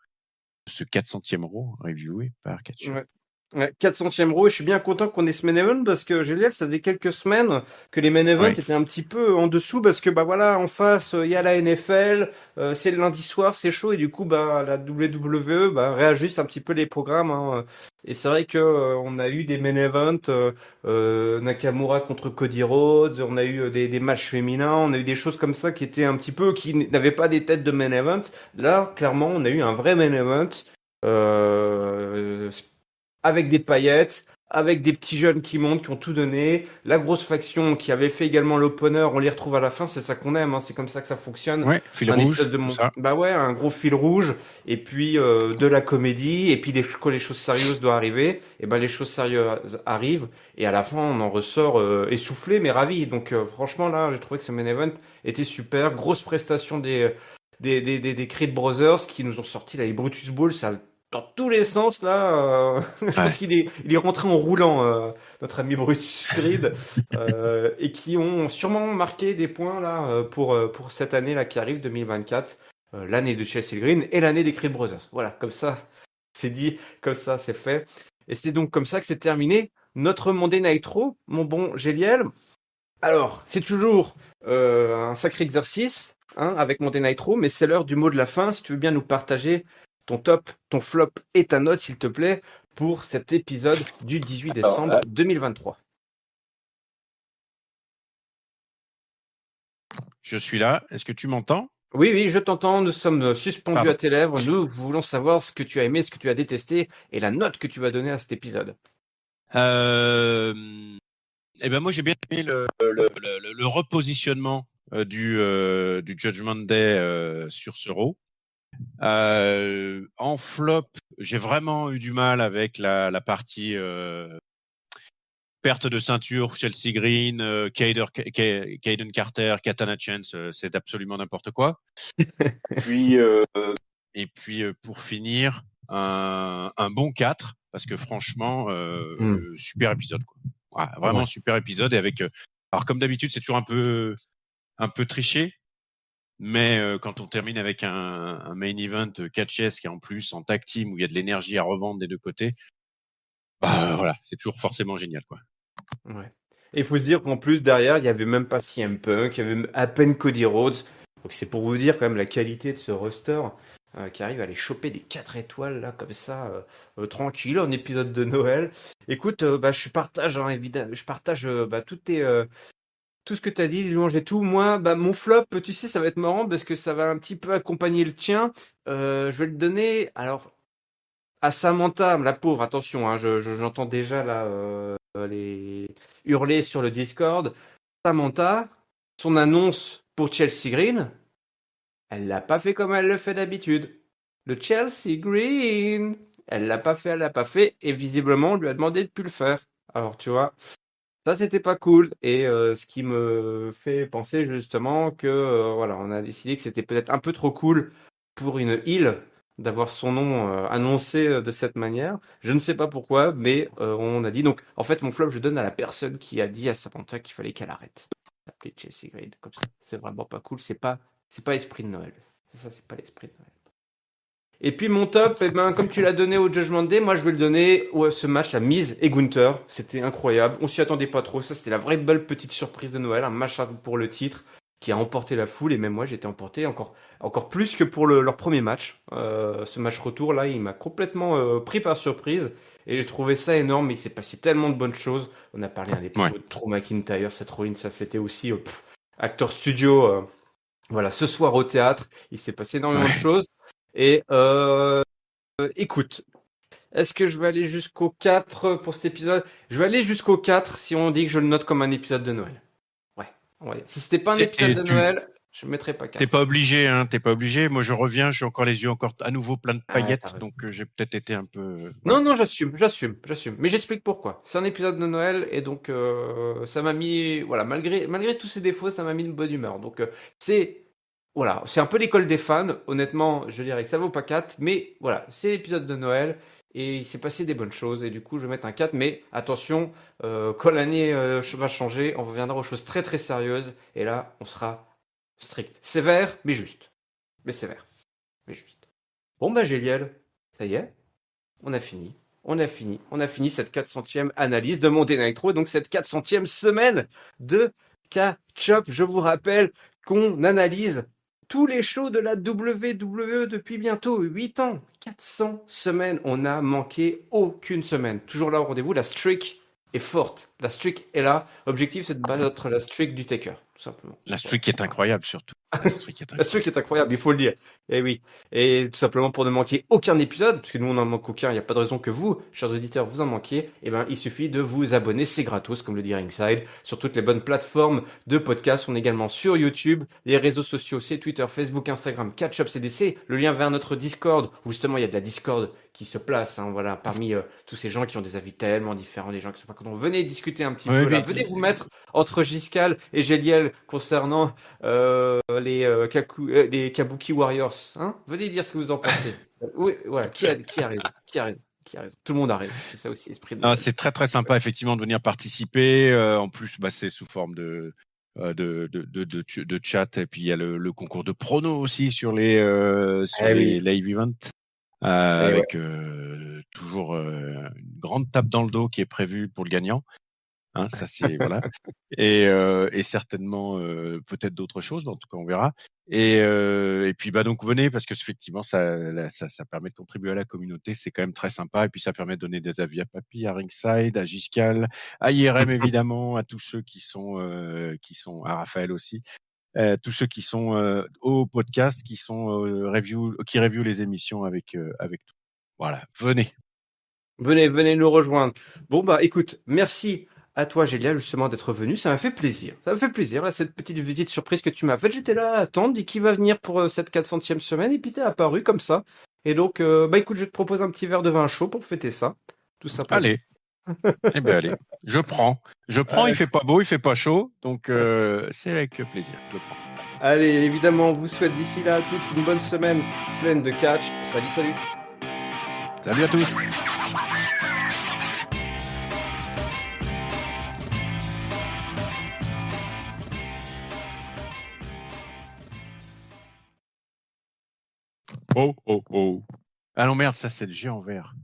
Speaker 2: ce 400e Raw reviewé par Catch.
Speaker 1: Ouais. Ouais, 400e row, et je suis bien content qu'on ait ce main event parce que Géliel, ça faisait quelques semaines que les main events
Speaker 2: Ouais,
Speaker 1: étaient un petit peu en dessous parce que bah voilà, en face, il y a la NFL, c'est le lundi soir, c'est chaud et du coup bah la WWE bah réajuste un petit peu les programmes, hein. Et c'est vrai que on a eu des main events Nakamura contre Cody Rhodes, on a eu des matchs féminins, on a eu des choses comme ça qui étaient un petit peu qui n'avaient pas des têtes de main event. Là, clairement, on a eu un vrai main event. Euh, avec des paillettes, avec des petits jeunes qui montent, qui ont tout donné. La grosse faction qui avait fait également l'opener, on les retrouve à la fin, c'est ça qu'on aime, hein, c'est comme ça que ça fonctionne.
Speaker 2: ouais, fil
Speaker 1: Un épisode
Speaker 2: rouge,
Speaker 1: de
Speaker 2: tout
Speaker 1: mon...
Speaker 2: ça.
Speaker 1: Bah ouais, un gros fil rouge, et puis de la comédie, et puis quand les choses sérieuses doivent arriver, et ben les choses sérieuses arrivent, et à la fin on en ressort essoufflé mais ravi. Donc franchement là, j'ai trouvé que ce main event était super, grosse prestation des Creed Brothers qui nous ont sorti là, les Brutus Balls, ça dans tous les sens là. Je pense
Speaker 2: Ouais.
Speaker 1: qu'il est rentré en roulant, notre ami Brutus Creed, et qui ont sûrement marqué des points là pour cette année là qui arrive 2024, l'année de Chelsea Green et l'année des Creed Brothers. Voilà, comme ça c'est dit, comme ça c'est fait. Et c'est donc comme ça que s'est terminé notre Monday Nitro, mon bon Géliel. Alors, c'est toujours un sacré exercice hein, avec Monday Nitro, mais c'est l'heure du mot de la fin. Si tu veux bien nous partager ton top, ton flop et ta note, s'il te plaît, pour cet épisode du 18 décembre 2023.
Speaker 2: Je suis là. Est-ce que tu m'entends?
Speaker 1: Oui, oui, je t'entends. Nous sommes suspendus
Speaker 2: Pardon.
Speaker 1: à tes lèvres. Nous voulons savoir ce que tu as aimé, ce que tu as détesté et la note que tu vas donner à cet épisode.
Speaker 2: Eh ben moi j'ai bien aimé le repositionnement du Judgment Day sur ce Raw. En flop, j'ai vraiment eu du mal avec la partie perte de ceinture, Chelsea Green, Kaden Carter, Katana Chance, c'est absolument n'importe quoi. Puis et puis pour finir, un bon 4 parce que franchement super épisode quoi. Ouais, vraiment
Speaker 1: Ouais.
Speaker 2: super épisode et avec alors comme d'habitude c'est toujours un peu triché. Mais quand on termine avec un main event catch-S qui est en plus en tag team où il y a de l'énergie à revendre des deux côtés, bah voilà, c'est toujours forcément génial quoi.
Speaker 1: Ouais. Et il faut se dire qu'en plus, derrière, il y avait même pas CM Punk, il y avait à peine Cody Rhodes. Donc c'est pour vous dire quand même la qualité de ce roster qui arrive à aller choper des 4 étoiles là comme ça, tranquille, en épisode de Noël. Écoute, bah, je partage hein, évidemment, je partage bah, tout ce que tu as dit, les louanges et tout. Moi, bah, mon flop, tu sais, ça va être marrant parce que ça va un petit peu accompagner le tien. Je vais le donner, alors, à Samantha, la pauvre, attention, hein, j'entends déjà là les hurler sur le Discord. Samantha, son annonce pour Chelsea Green, elle l'a pas fait comme elle le fait d'habitude. Le Chelsea Green, elle l'a pas fait, elle l'a pas fait, et visiblement on lui a demandé de plus le faire. Alors tu vois, ça c'était pas cool, et ce qui me fait penser justement que voilà, on a décidé que c'était peut-être un peu trop cool pour une île d'avoir son nom annoncé de cette manière. Je ne sais pas pourquoi, mais on a dit donc en fait mon flop je donne à la personne qui a dit à Samantha qu'il fallait qu'elle arrête d'appeler Chelsea Green comme ça. C'est vraiment pas cool, c'est pas esprit de Noël. C'est pas l'esprit de Noël. Et puis mon top, eh ben, comme tu l'as donné au Judgment Day, moi je vais le donner à ce match à Miz et Gunther. C'était incroyable. On s'y attendait pas trop. Ça, c'était la vraie belle petite surprise de Noël. Un match pour le titre qui a emporté la foule. Et même moi, j'étais emporté encore plus que pour leur premier match. Ce match retour, là, il m'a complètement pris par surprise. Et j'ai trouvé ça énorme. Il s'est passé tellement de bonnes choses. On a parlé des
Speaker 2: Ouais.
Speaker 1: promos de Drew McIntyre, Seth Rollins. Ça, c'était aussi acteur studio. Voilà, ce soir au théâtre, il s'est passé énormément de
Speaker 2: Ouais.
Speaker 1: choses. Et écoute, est-ce que je vais aller jusqu'au 4 pour cet épisode? Je vais aller jusqu'au 4 si on dit que je le note comme un épisode de Noël. Ouais, on va dire. Si c'était pas un épisode
Speaker 2: Et
Speaker 1: de
Speaker 2: tu
Speaker 1: Noël, je ne mettrais pas
Speaker 2: t'es
Speaker 1: 4.
Speaker 2: pas obligé, hein, t'es pas obligé. Moi, je reviens, j'ai encore les yeux encore à nouveau plein de
Speaker 1: Ah, t'as
Speaker 2: paillettes,
Speaker 1: raison.
Speaker 2: donc j'ai peut-être été un peu,
Speaker 1: Non,
Speaker 2: voilà.
Speaker 1: non, j'assume. Mais j'explique pourquoi. C'est un épisode de Noël et donc ça m'a mis, voilà, malgré tous ses défauts, ça m'a mis une bonne humeur. Donc voilà, c'est un peu l'école des fans. Honnêtement, je dirais que ça vaut pas 4, mais voilà, c'est l'épisode de Noël et il s'est passé des bonnes choses et du coup, je vais mettre un 4. Mais attention, quand l'année va changer, on reviendra aux choses très très sérieuses et là, on sera strict, sévère, mais juste, mais sévère, mais juste. Bon bah Géliel, ça y est. On a fini. On a fini cette 400e analyse de Monday Nitro, et donc cette 400e semaine de catch-up. Je vous rappelle qu'on analyse tous les shows de la WWE depuis bientôt 8 ans. 400 semaines. On n'a manqué aucune semaine. Toujours là au rendez-vous. La streak est forte. La streak est là. Objectif, c'est de battre la streak du Taker, tout simplement.
Speaker 2: La
Speaker 1: Voilà.
Speaker 2: streak est incroyable surtout. La streak est
Speaker 1: La streak
Speaker 2: incroyable.
Speaker 1: est incroyable, il faut le dire. Et oui. Et tout simplement pour ne manquer aucun épisode, parce que nous on n'en manque aucun, il n'y a pas de raison que vous, chers auditeurs, vous en manquiez, et ben il suffit de vous abonner, c'est gratos, comme le dit Ringside, sur toutes les bonnes plateformes de podcast. On est également sur YouTube, les réseaux sociaux, c'est Twitter, Facebook, Instagram, Catch-up CDC, le lien vers notre Discord, où justement il y a de la Discord qui se place, hein, voilà, parmi tous ces gens qui ont des avis tellement différents, des gens qui sont pas contents. Venez discuter un petit
Speaker 2: Oui,
Speaker 1: peu là,
Speaker 2: oui,
Speaker 1: venez vous mettre entre Giscal et Géliel concernant les Kabuki Warriors, hein? Venez dire ce que vous en pensez. Oui, voilà. Qui a raison? Qui a raison? Qui a raison? Tout le monde a raison. C'est ça aussi, esprit de
Speaker 2: ah,
Speaker 1: Noël.
Speaker 2: c'est très très sympa effectivement de venir participer. En plus, bah, c'est sous forme de chat et puis il y a le concours de pronos aussi sur les
Speaker 1: Eh oui.
Speaker 2: live events.
Speaker 1: Et ouais.
Speaker 2: avec toujours une grande tape dans le dos qui est prévue pour le gagnant. Hein, ça c'est voilà. Et certainement peut-être d'autres choses, mais en tout cas on verra. Et puis bah donc venez parce que effectivement ça permet de contribuer à la communauté, c'est quand même très sympa et puis ça permet de donner des avis à Papy, à Ringside, à Giscal, à IRM évidemment, à tous ceux qui sont à Raphaël aussi, tous ceux qui sont au podcast, qui sont qui review les émissions avec tout. Voilà, venez.
Speaker 1: Venez nous rejoindre. Bon, bah, écoute, merci à toi, Gélia, justement, d'être venu. Ça m'a fait plaisir. Ça m'a fait plaisir, là, cette petite visite surprise que tu m'as faite. J'étais là à attendre, dit qui va venir pour cette 400e semaine, et puis t'es apparu comme ça. Et donc, bah, écoute, je te propose un petit verre de vin chaud pour fêter ça, tout simplement.
Speaker 2: Allez. Eh ben allez, je prends. Je prends, il fait pas beau, il fait pas chaud, donc c'est avec plaisir. Je prends.
Speaker 1: Allez, évidemment, on vous souhaite d'ici là toute une bonne semaine pleine de catch. Salut, salut.
Speaker 2: Salut à tous. Oh oh oh. Ah non merde, ça c'est le géant vert.